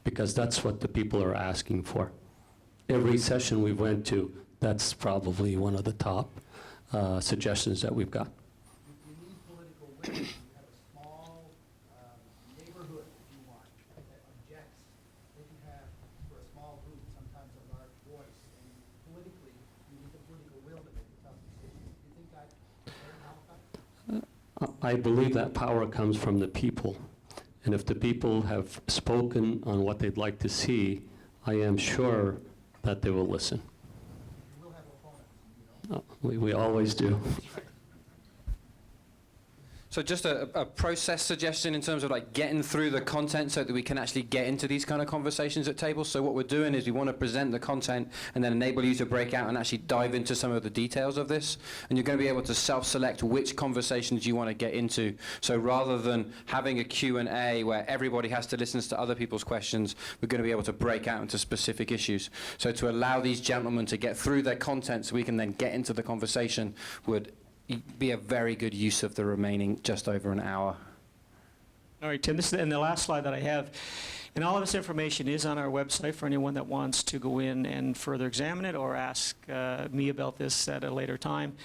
Because that's what the people are asking for. Every session we went to, that's probably one of the top suggestions that we've got. You need political will. You have a small neighborhood, if you want, that objects. Then you have, for a small group, sometimes a large voice. And politically, you need the political will to make a tough decision. Do you think that's fair in Halifax? I believe that power comes from the people. And if the people have spoken on what they'd like to see, I am sure that they will listen. You will have opponents, you know? We always do. So just a process suggestion in terms of like getting through the content so that we can actually get into these kind of conversations at tables. So what we're doing is we want to present the content and then enable you to break out and actually dive into some of the details of this. And you're going to be able to self-select which conversations you want to get into. So rather than having a Q&A where everybody has to listen to other people's questions, we're going to be able to break out into specific issues. So to allow these gentlemen to get through their content so we can then get into the conversation would be a very good use of the remaining just over an hour. All right, Tim, this is and the last slide that I have. And all of this information is on our website for anyone that wants to go in and further examine it or ask me about this at a later time.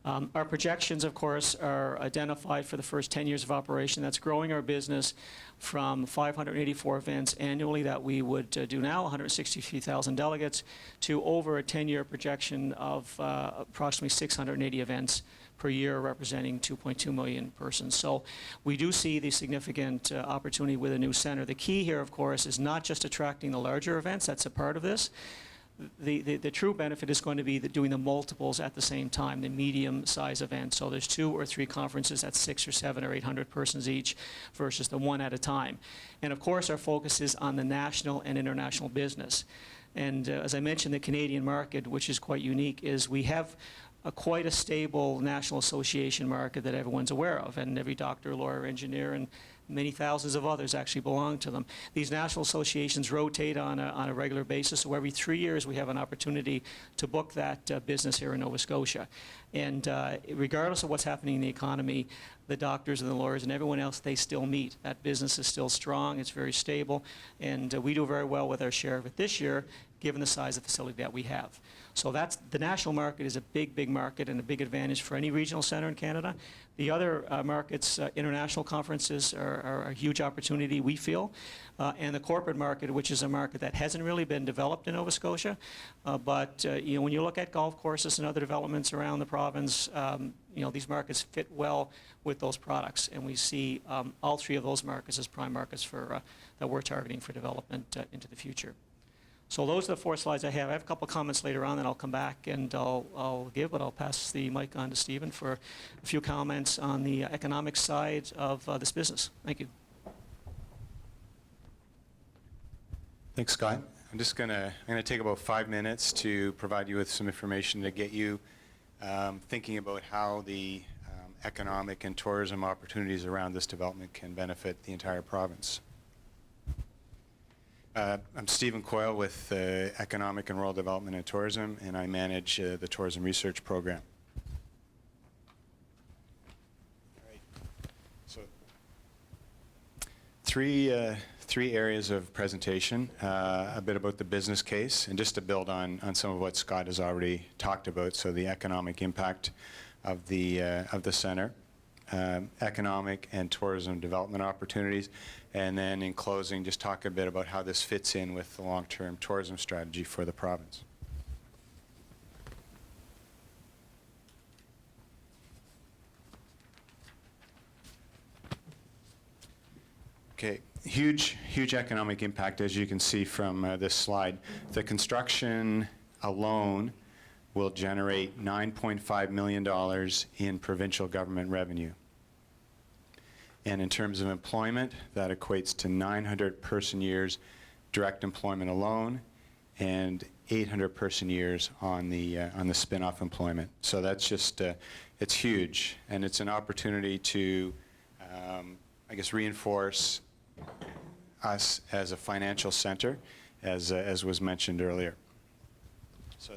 Our projections, of course, are identified for the first 10 years of operation. That's growing our business from 584 events annually that we would do now, 163,000 delegates, to over a 10-year projection of approximately 680 events per year, representing 2.2 million persons. So we do see the significant opportunity with a new center. The key here, of course, is not just attracting the larger events. That's a part of this. The true benefit is going to be doing the multiples at the same time, the medium-size events. So there's 2 or 3 conferences at 6 or 7 or 800 persons each versus the one at a time. And of course, our focus is on the national and international business. And as I mentioned, the Canadian market, which is quite unique, is we have quite a stable national association market that everyone's aware of, and every doctor, lawyer, engineer, and many thousands of others actually belong to them. These national associations rotate on a regular basis, so every 3 years we have an opportunity to book that business here in Nova Scotia. And regardless of what's happening in the economy, the doctors and the lawyers and everyone else, they still meet. That business is still strong, it's very stable, and we do very well with our share of it this year, given the size of the facility that we have. So that's, the national market is a big market and a big advantage for any regional center in Canada. The other markets, international conferences are a huge opportunity, we feel. And the corporate market, which is a market that hasn't really been developed in Nova Scotia. But you know, when you look at golf courses and other developments around the province, you know, these markets fit well with those products. And we see all 3 of those markets as prime markets for, that we're targeting for development into the future. So those are the 4 slides I have. I have a couple comments later on that I'll come back and I'll give, but I'll pass the mic on to Stephen for a few comments on the economic side of this business. Thank you. Thanks, Scott. I'm gonna take about 5 minutes to provide you with some information to get you thinking about how the economic and tourism opportunities around this development can benefit the entire province. I'm Stephen Coyle with Economic and Rural Development and Tourism, and I manage the Tourism Research Program. All right. So, three areas of presentation, a bit about the business case, and just to build on some of what Scott has already talked about, so the economic impact of the center. Economic and tourism development opportunities, and then in closing just talk a bit about how this fits in with the long-term tourism strategy for the province. Okay, huge economic impact, as you can see from this slide. The construction alone will generate $9.5 million in provincial government revenue. And in terms of employment, that equates to 900 person years direct employment alone, and 800 person years on the spin-off employment. So that's just, it's huge, and it's an opportunity to, I guess, reinforce us as a financial center, as was mentioned earlier. So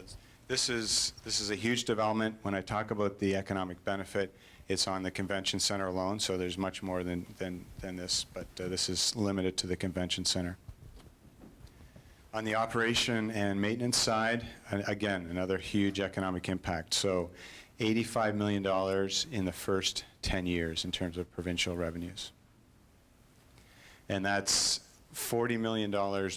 this is a huge development. When I talk about the economic benefit, it's on the convention center alone, so there's much more than this, but this is limited to the convention center. On the operation and maintenance side, again, another huge economic impact. So $85 million in the first 10 years in terms of provincial revenues. And that's $40 million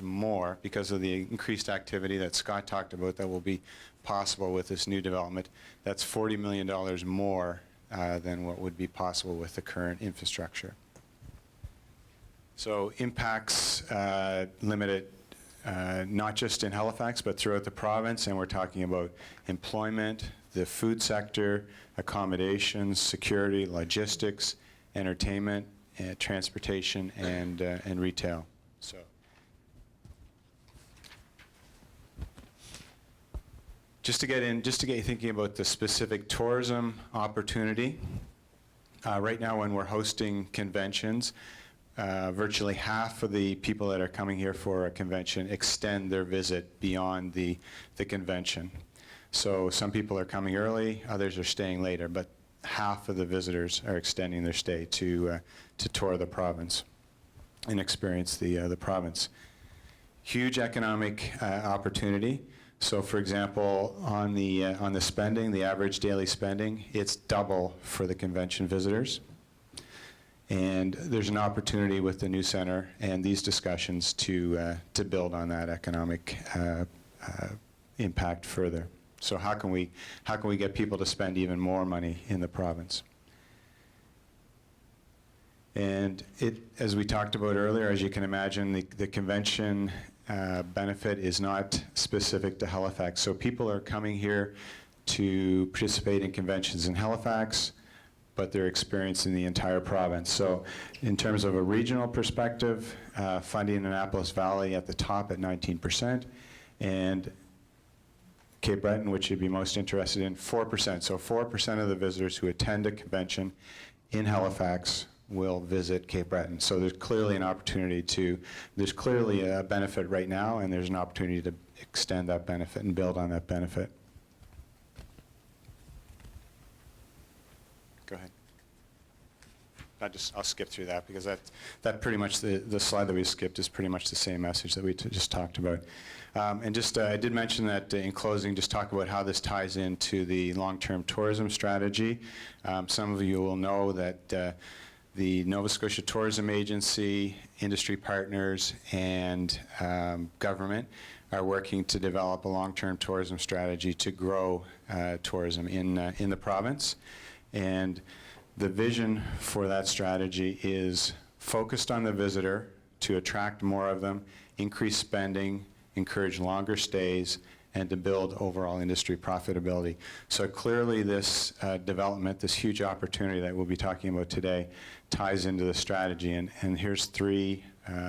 more because of the increased activity that Scott talked about that will be possible with this new development. That's $40 million more than what would be possible with the current infrastructure. So impacts limited not just in Halifax but throughout the province, and we're talking about employment, the food sector, accommodations, security, logistics, entertainment, transportation, and retail. So, just to get you thinking about the specific tourism opportunity. Right now, when we're hosting conventions, virtually half of the people that are coming here for a convention extend their visit beyond the convention. So some people are coming early, others are staying later, but half of the visitors are extending their stay to tour the province. and experience the province. Huge economic opportunity. So, for example, on the spending, the average daily spending, it's double for the convention visitors. And there's an opportunity with the new center and these discussions to build on that economic impact further. So how can we get people to spend even more money in the province? And as we talked about earlier, as you can imagine, the convention benefit is not specific to Halifax. So people are coming here to participate in conventions in Halifax, but they're experiencing the entire province. So in terms of a regional perspective, funding in Annapolis Valley at the top at 19%, and Cape Breton, which you'd be most interested in, 4%. So 4% of the visitors who attend a convention in Halifax will visit Cape Breton. So there's clearly an opportunity there's clearly a benefit right now, and there's an opportunity to extend that benefit and build on that benefit. Go ahead. I'll skip through that because that pretty much, the slide that we skipped is pretty much the same message that we just talked about. And just, I did mention that in closing, just talk about how this ties into the long-term tourism strategy. Some of you will know that the Nova Scotia Tourism Agency, industry partners, and government are working to develop a long-term tourism strategy to grow tourism in the province. And the vision for that strategy is focused on the visitor to attract more of them, increase spending, encourage longer stays, and to build overall industry profitability. So clearly this development, this huge opportunity that we'll be talking about today, ties into the strategy. And here's three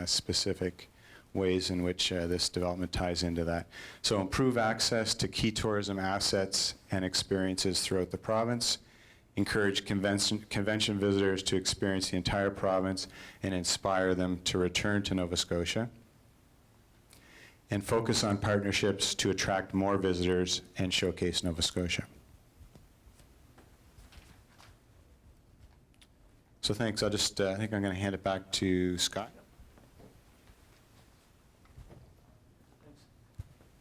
specific ways in which this development ties into that. So improve access to key tourism assets and experiences throughout the province, encourage convention visitors to experience the entire province and inspire them to return to Nova Scotia, and focus on partnerships to attract more visitors and showcase Nova Scotia. So thanks. I think I'm going to hand it back to Scott.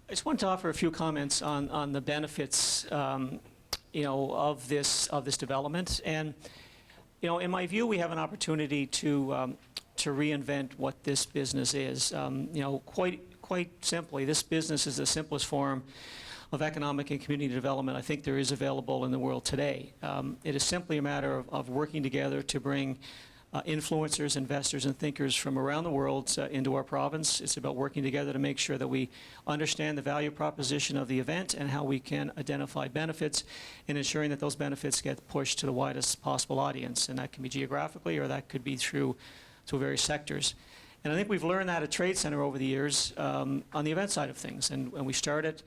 I just want to offer a few comments on the benefits of this development. And in my view, we have an opportunity to reinvent what this business is. Quite simply, this business is the simplest form of economic and community development I think there is available in the world today. It is simply a matter of working together to bring influencers, investors, and thinkers from around the world into our province. It's about working together to make sure that we understand the value proposition of the event and how we can identify benefits, and ensuring that those benefits get pushed to the widest possible audience. And that can be geographically, or that could be through various sectors. And I think we've learned that at Trade Center over the years on the event side of things. And we started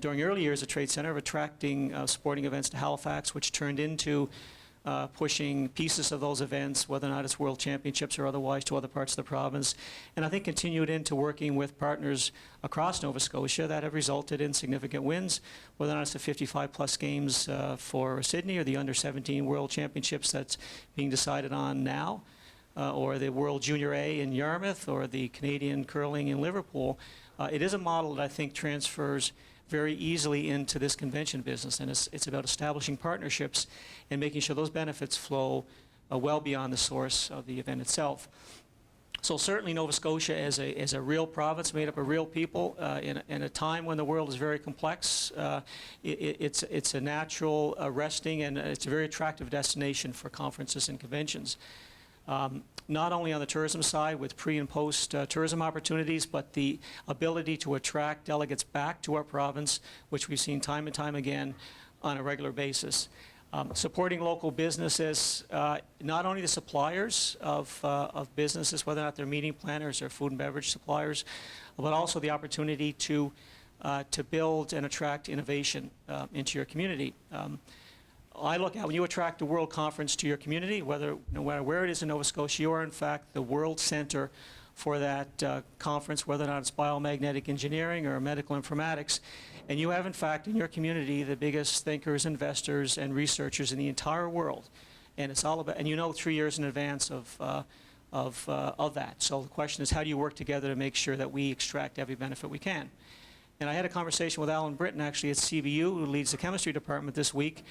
during early years at Trade Center of attracting sporting events to Halifax, which turned into pushing pieces of those events, whether or not it's World Championships or otherwise, to other parts of the province. And I think continued into working with partners across Nova Scotia that have resulted in significant wins, whether or not it's the 55-plus games for Sydney or the Under-17 World Championships that's being decided on now, or the World Junior A in Yarmouth, or the Canadian curling in Liverpool. It is a model that I think transfers very easily into this convention business, and it's about establishing partnerships and making sure those benefits flow well beyond the source of the event itself. So certainly Nova Scotia as a real province made up of real people in a time when the world is very complex, it's a natural resting, and it's a very attractive destination for conferences and conventions. Not only on the tourism side with pre and post tourism opportunities, but the ability to attract delegates back to our province, which we've seen time and time again on a regular basis. Supporting local businesses, not only the suppliers of businesses, whether or not they're meeting planners or food and beverage suppliers, but also the opportunity to build and attract innovation into your community. I look at when you attract a world conference to your community, no matter where it is in Nova Scotia, you are in fact the world center for that conference, whether or not it's biomagnetic engineering or medical informatics. And you have in fact in your community the biggest thinkers, investors, and researchers in the entire world. And it's all about, and 3 years in advance of of that. So the question is, how do you work together to make sure that we extract every benefit we can? And I had a conversation with Alan Britton, actually, at CBU, who leads the chemistry department this week,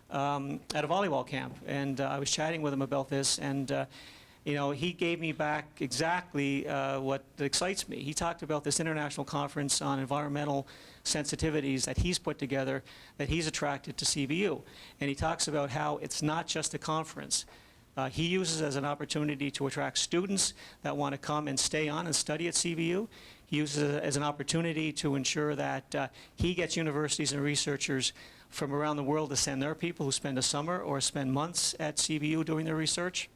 at a volleyball camp. And I was chatting with him about this, and he gave me back exactly what excites me. He talked about this international conference on environmental sensitivities that he's put together, that he's attracted to CBU. And he talks about how it's not just a conference. He uses it as an opportunity to attract students that want to come and stay on and study at CBU. He uses it as an opportunity to ensure that he gets universities and researchers from around the world to send their people who spend a summer or spend months at CBU doing their research.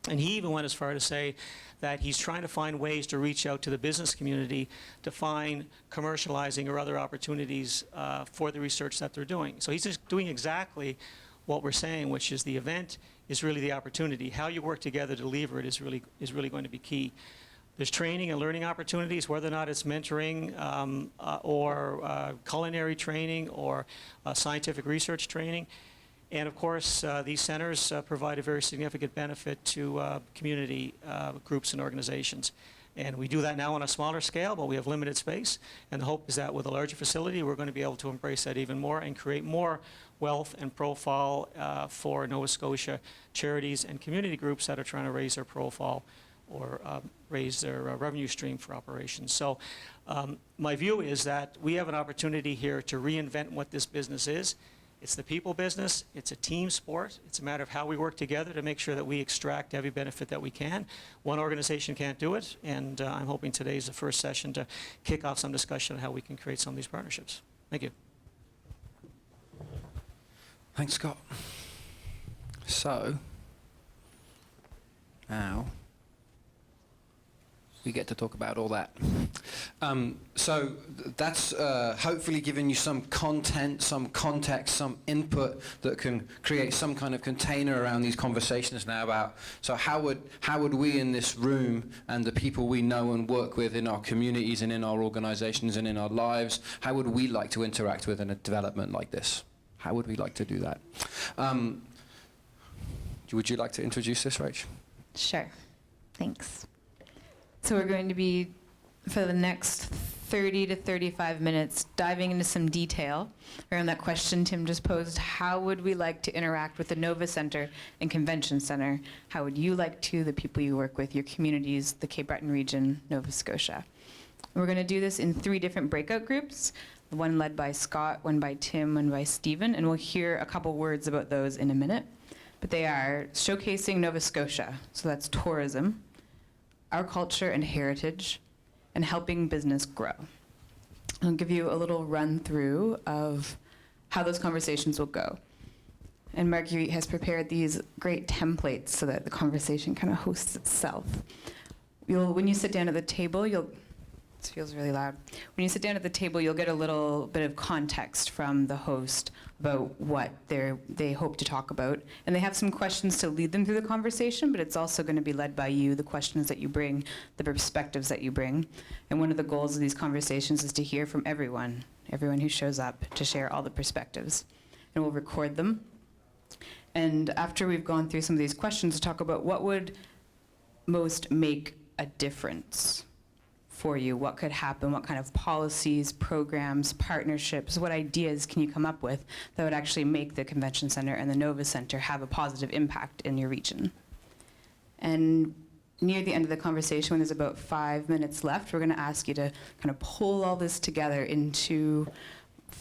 And he even went as far to say that he's trying to find ways to reach out to the business community to find commercializing or other opportunities for the research that they're doing. So he's just doing exactly what we're saying, which is the event is really the opportunity. How you work together to deliver it is really going to be key. There's training and learning opportunities, whether or not it's mentoring or culinary training or scientific research training. And of course, these centers provide a very significant benefit to community groups and organizations. And we do that now on a smaller scale, but we have limited space. And the hope is that with a larger facility, we're going to be able to embrace that even more and create more wealth and profile for Nova Scotia charities and community groups that are trying to raise their profile or raise their revenue stream for operations. So my view is that we have an opportunity here to reinvent what this business is. It's the people business. It's a team sport. It's a matter of how we work together to make sure that we extract every benefit that we can. One organization can't do it, and I'm hoping today is the first session to kick off some discussion on how we can create some of these partnerships. Thank you. Thanks, Scott. So, now we get to talk about all that. So that's hopefully giving you some content, some context, some input that can create some kind of container around these conversations now about, so how would we in this room and the people we know and work with in our communities and in our organizations and in our lives, how would we like to interact with in a development like this? How would we like to do that? Would you like to introduce this, Rach? Sure. Thanks. So we're going to be, for the next 30 to 35 minutes, diving into some detail around that question Tim just posed. How would we like to interact with the Nova Centre and Convention Centre? How would you like to, the people you work with, your communities, the Cape Breton region, Nova Scotia? We're going to do this in 3 different breakout groups, one led by Scott, one by Tim, one by Stephen, and we'll hear a couple words about those in a minute. But they are showcasing Nova Scotia, so that's tourism, our culture and heritage, and helping business grow. I'll give you a little run through of how those conversations will go. And Marguerite has prepared these great templates so that the conversation kind of hosts itself. When you sit down at the table, this feels really loud. When you sit down at the table, you'll get a little bit of context from the host about what they hope to talk about. And they have some questions to lead them through the conversation, but it's also going to be led by you, the questions that you bring, the perspectives that you bring. And one of the goals of these conversations is to hear from everyone who shows up, to share all the perspectives. And we'll record them. And after we've gone through some of these questions, to talk about what would most make a difference for you, what could happen, what kind of policies, programs, partnerships, what ideas can you come up with that would actually make the Convention Centre and the Nova Centre have a positive impact in your region. And near the end of the conversation, when there's about 5 minutes left, we're going to ask you to kind of pull all this together into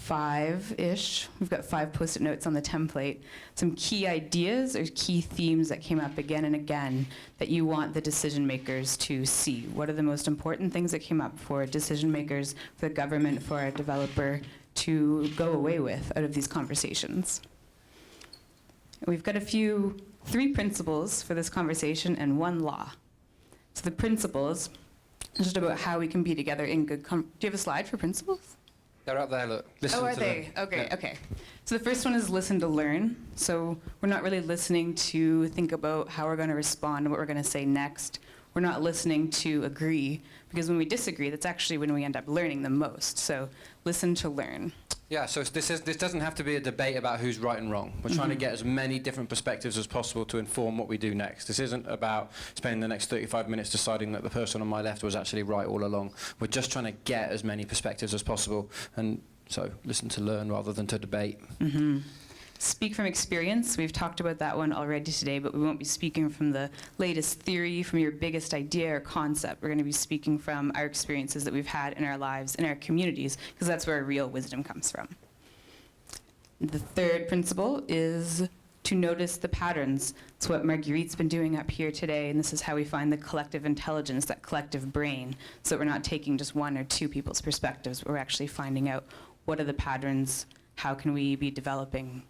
5-ish. We've got 5 post-it notes on the template. Some key ideas or key themes that came up again and again that you want the decision makers to see. What are the most important things that came up for decision makers, for the government, for a developer to go away with out of these conversations? We've got 3 principles for this conversation and 1 law. So the principles is just about how we can be together in good do you have a slide for principles? They're up there, look. Listen are to they? them. Okay, Yeah. okay. So the first one is listen to learn. So we're not really listening to think about how we're going to respond and what we're going to say next. We're not listening to agree, because when we disagree, that's actually when we end up learning the most. So listen to learn. Yeah, so this doesn't have to be a debate about who's right and wrong. We're trying to get as many different perspectives as possible to inform what we do next. This isn't about spending the next 35 minutes deciding that the person on my left was actually right all along. We're just trying to get as many perspectives as possible, and so listen to learn rather than to debate. Speak from experience. We've talked about that one already today, but we won't be speaking from the latest theory, from your biggest idea or concept. We're going to be speaking from our experiences that we've had in our lives, in our communities, because that's where real wisdom comes from. The third principle is to notice the patterns. It's what Marguerite's been doing up here today, and this is how we find the collective intelligence, that collective brain, so that we're not taking just one or two people's perspectives, but we're actually finding out what are the patterns, how can we be developing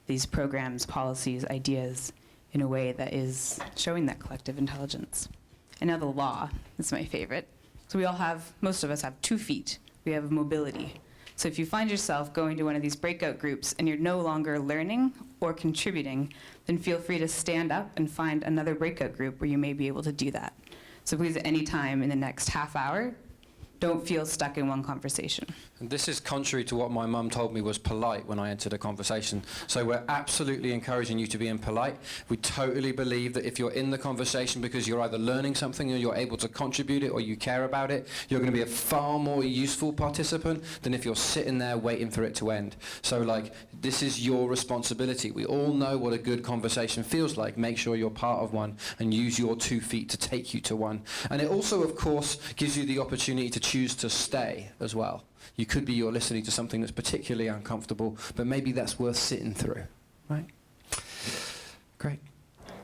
these programs, policies, ideas in a way that is showing that collective intelligence. And now the law is my favorite. So most of us have 2 feet. We have mobility. So if you find yourself going to one of these breakout groups and you're no longer learning or contributing, then feel free to stand up and find another breakout group where you may be able to do that. So please, at any time in the next half hour, don't feel stuck in one conversation. And this is contrary to what my mum told me was polite when I entered a conversation. So we're absolutely encouraging you to be impolite. We totally believe that if you're in the conversation because you're either learning something or you're able to contribute it or you care about it, you're going to be a far more useful participant than if you're sitting there waiting for it to end. So this is your responsibility. We all know what a good conversation feels like. Make sure you're part of one and use your 2 feet to take you to one. And it also, of course, gives you the opportunity to choose to stay as well. You're listening to something that's particularly uncomfortable, but maybe that's worth sitting through, right?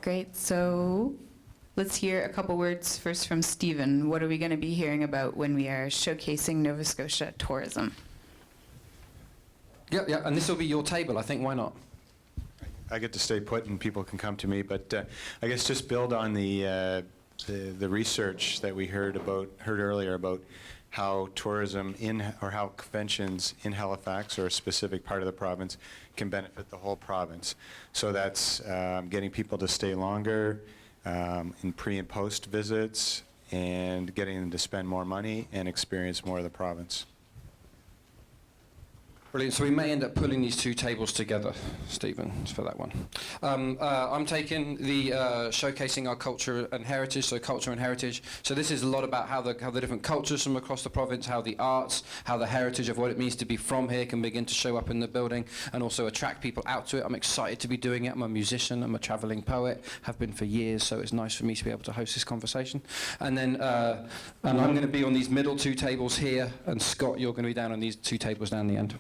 Great, so let's hear a couple words first from Stephen. What are we going to be hearing about when we are showcasing Nova Scotia tourism? Yeah, and this will be your table, I think, why not? I get to stay put and people can come to me, but I guess just build on the research that we heard earlier about how tourism or how conventions in Halifax or a specific part of the province can benefit the whole province. So that's getting people to stay longer in pre and post visits and getting them to spend more money and experience more of the province. Brilliant. So we may end up pulling these 2 tables together, Stephen, for that one. I'm taking the showcasing our culture and heritage, so culture and heritage. So this is a lot about how the different cultures from across the province, how the arts, how the heritage of what it means to be from here can begin to show up in the building and also attract people out to it. I'm excited to be doing it. I'm a musician, I'm a traveling poet, have been for years, so it's nice for me to be able to host this conversation. And then and I'm going to be on these middle 2 tables here, and Scott, you're going to be down on these 2 tables down the end.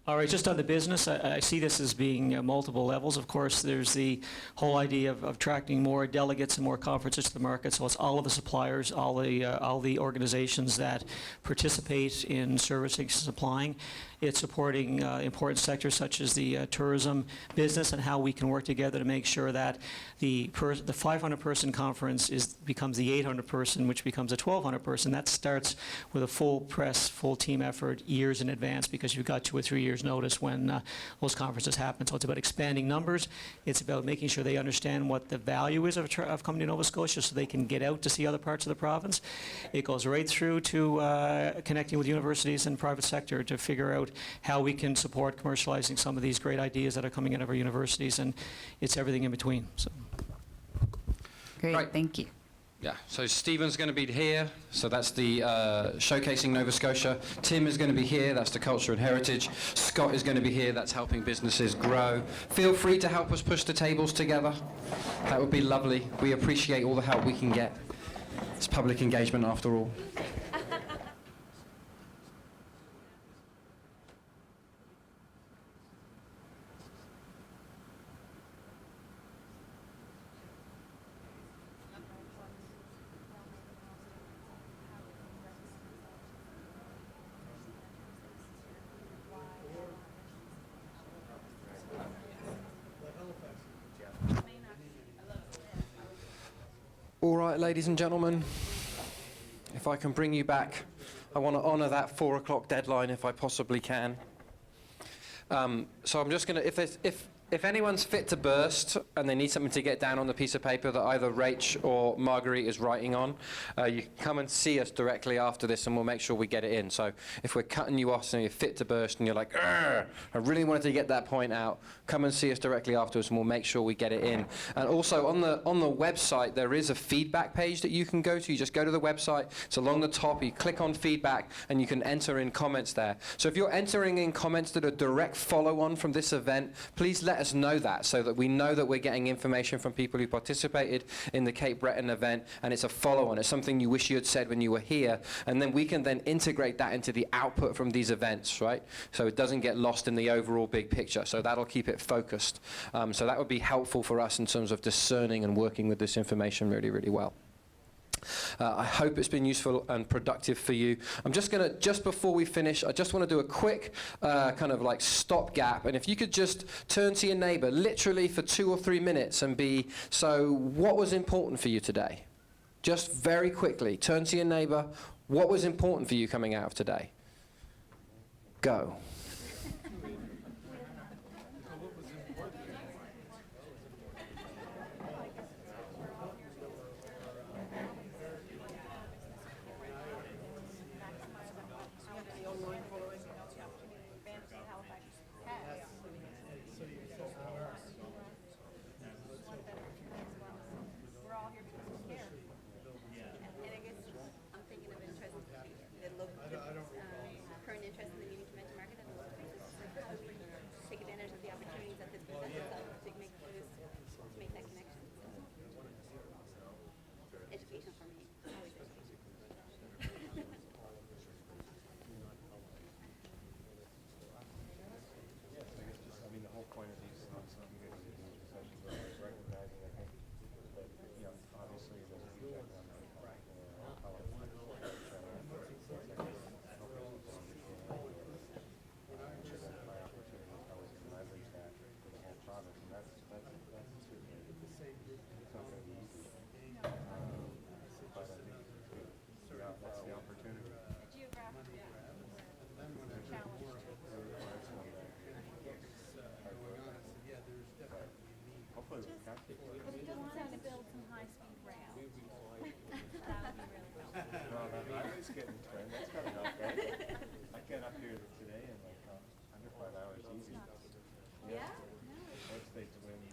All right, just on the business, I see this as being multiple levels. Of course, there's the whole idea of attracting more delegates and more conferences to the market. So it's all of the suppliers, all the organizations that participate in servicing, supplying. It's supporting important sectors such as the tourism business and how we can work together to make sure that the 500-person conference becomes the 800-person, which becomes a 1,200-person. That starts with a full press, full team effort years in advance because you've got 2 or 3 years notice when those conferences happen. So it's about expanding numbers. It's about making sure they understand what the value is of coming to Nova Scotia so they can get out to see other parts of the province. It goes right through to connecting with universities and private sector to figure out how we can support commercializing some of these great ideas that are coming out of our universities, and it's everything in between. So. Great, right. Thank you. Yeah, so Stephen's going to be here, so that's the showcasing Nova Scotia. Tim is going to be here, that's the culture and heritage. Scott is going to be here, that's helping businesses grow. Feel free to help us push the tables together. That would be lovely. We appreciate all the help we can get. It's public engagement after all. All right, ladies and gentlemen, if I can bring you back, I want to honour that 4 o'clock deadline if I possibly can. So I'm just going to, if if anyone's fit to burst and they need something to get down on the piece of paper that either Rach or Marguerite is writing on, you can come and see us directly after this and we'll make sure we get it in. So if we're cutting you off and you're fit to burst and you're like, I really wanted to get that point out, come and see us directly afterwards and we'll make sure we get it in. And also on the website, there is a feedback page that you can go to. You just go to the website, it's along the top, you click on feedback and you can enter in comments there. So if you're entering in comments that are direct follow-on from this event, please let us know that so that we know that we're getting information from people who participated in the Cape Breton event and it's a follow-on. It's something you wish you had said when you were here, and then we can then integrate that into the output from these events, right? So it doesn't get lost in the overall big picture. So that'll keep it focused. So that would be helpful for us in terms of discerning and working with this information really, really well. I hope it's been useful and productive for you. I'm just going to, just before we finish, I just want to do a quick kind of like stopgap. And if you could just turn to your neighbour literally for 2 or 3 minutes and be, so what was important for you today? Just very quickly, turn to your neighbour. What was important for you coming out of today? Go.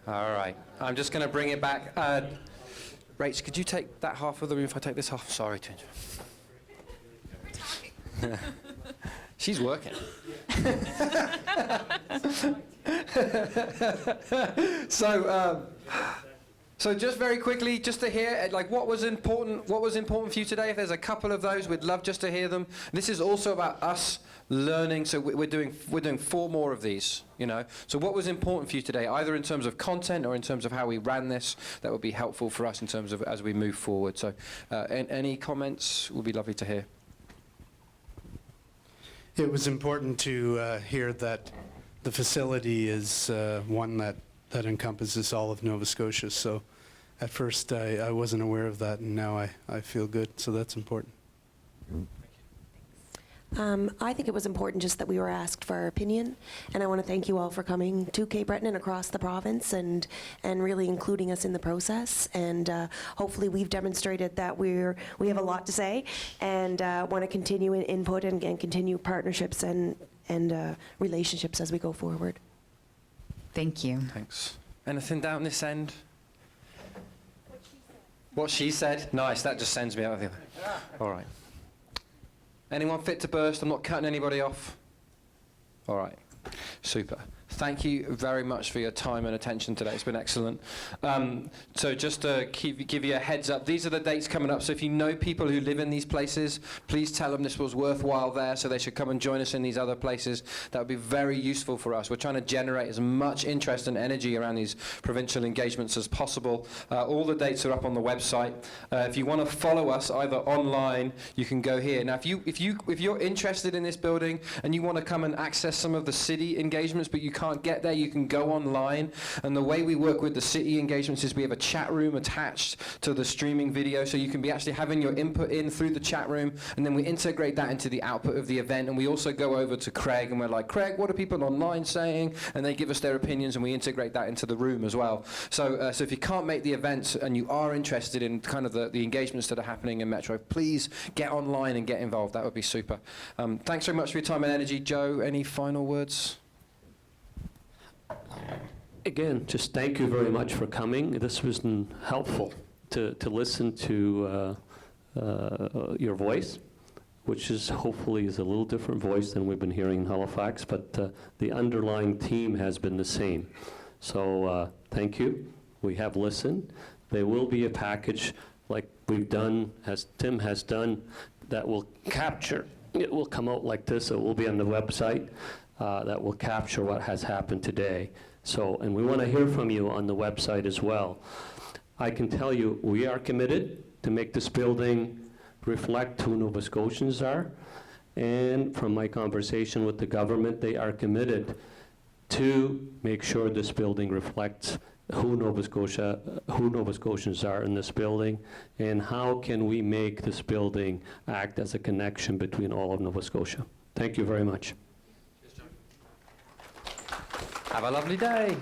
All right, I'm just going to bring it back. Rach, could you take that half of the room if I take this half? Sorry to interrupt. She's working. So just very quickly, just to hear, like, what was important for you today? If there's a couple of those, we'd love just to hear them. This is also about us learning. So we're doing 4 more of these, you know. So what was important for you today, either in terms of content or in terms of how we ran this? That would be helpful for us in terms of as we move forward. So any comments would be lovely to hear. It was important to hear that the facility is one that encompasses all of Nova Scotia. So at first I wasn't aware of that, and now I feel good. So that's important. I think it was important just that we were asked for our opinion, and I want to thank you all for coming to Cape Breton and across the province and really including us in the process. And hopefully we've demonstrated that we have a lot to say and want to continue in input and continue partnerships and relationships as we go forward. Thank you. Thanks. Anything down this end? What she said? Nice, that just sends me out of here. All right. Anyone fit to burst? I'm not cutting anybody off. All right. Super. Thank you very much for your time and attention today. It's been excellent. So just to give you a heads up, these are the dates coming up. So if you know people who live in these places, please tell them this was worthwhile there, so they should come and join us in these other places. That would be very useful for us. We're trying to generate as much interest and energy around these provincial engagements as possible. All the dates are up on the website. If you want to follow us either online, you can go here. Now, if you're interested in this building and you want to come and access some of the city engagements, but you can't can't get there, you can go online. And the way we work with the city engagements is we have a chat room attached to the streaming video, so you can be actually having your input in through the chat room, and then we integrate that into the output of the event. And we also go over to Craig, and we're like, Craig, what are people online saying? And they give us their opinions, and we integrate that into the room as well. So, so if you can't make the events and you are interested in kind of the engagements that are happening in Metro, please get online and get involved. That would be super. Thanks very much for your time and energy. Joe, any final words? Again, just thank you very much for coming. This was helpful to listen to your voice, which is hopefully is a little different voice than we've been hearing in Halifax, but the underlying theme has been the same. So thank you. We have listened. There will be a package like we've done, as Tim has done, that will capture. It will come out like this. It will be on the website that will capture what has happened today. So, and we want to hear from you on the website as well. I can tell you we are committed to make this building reflect who Nova Scotians are. And from my conversation with the government, they are committed to make sure this building reflects who Nova Scotians are in this building, and how can we make this building act as a connection between all of Nova Scotia. Thank you very much. Have a lovely day.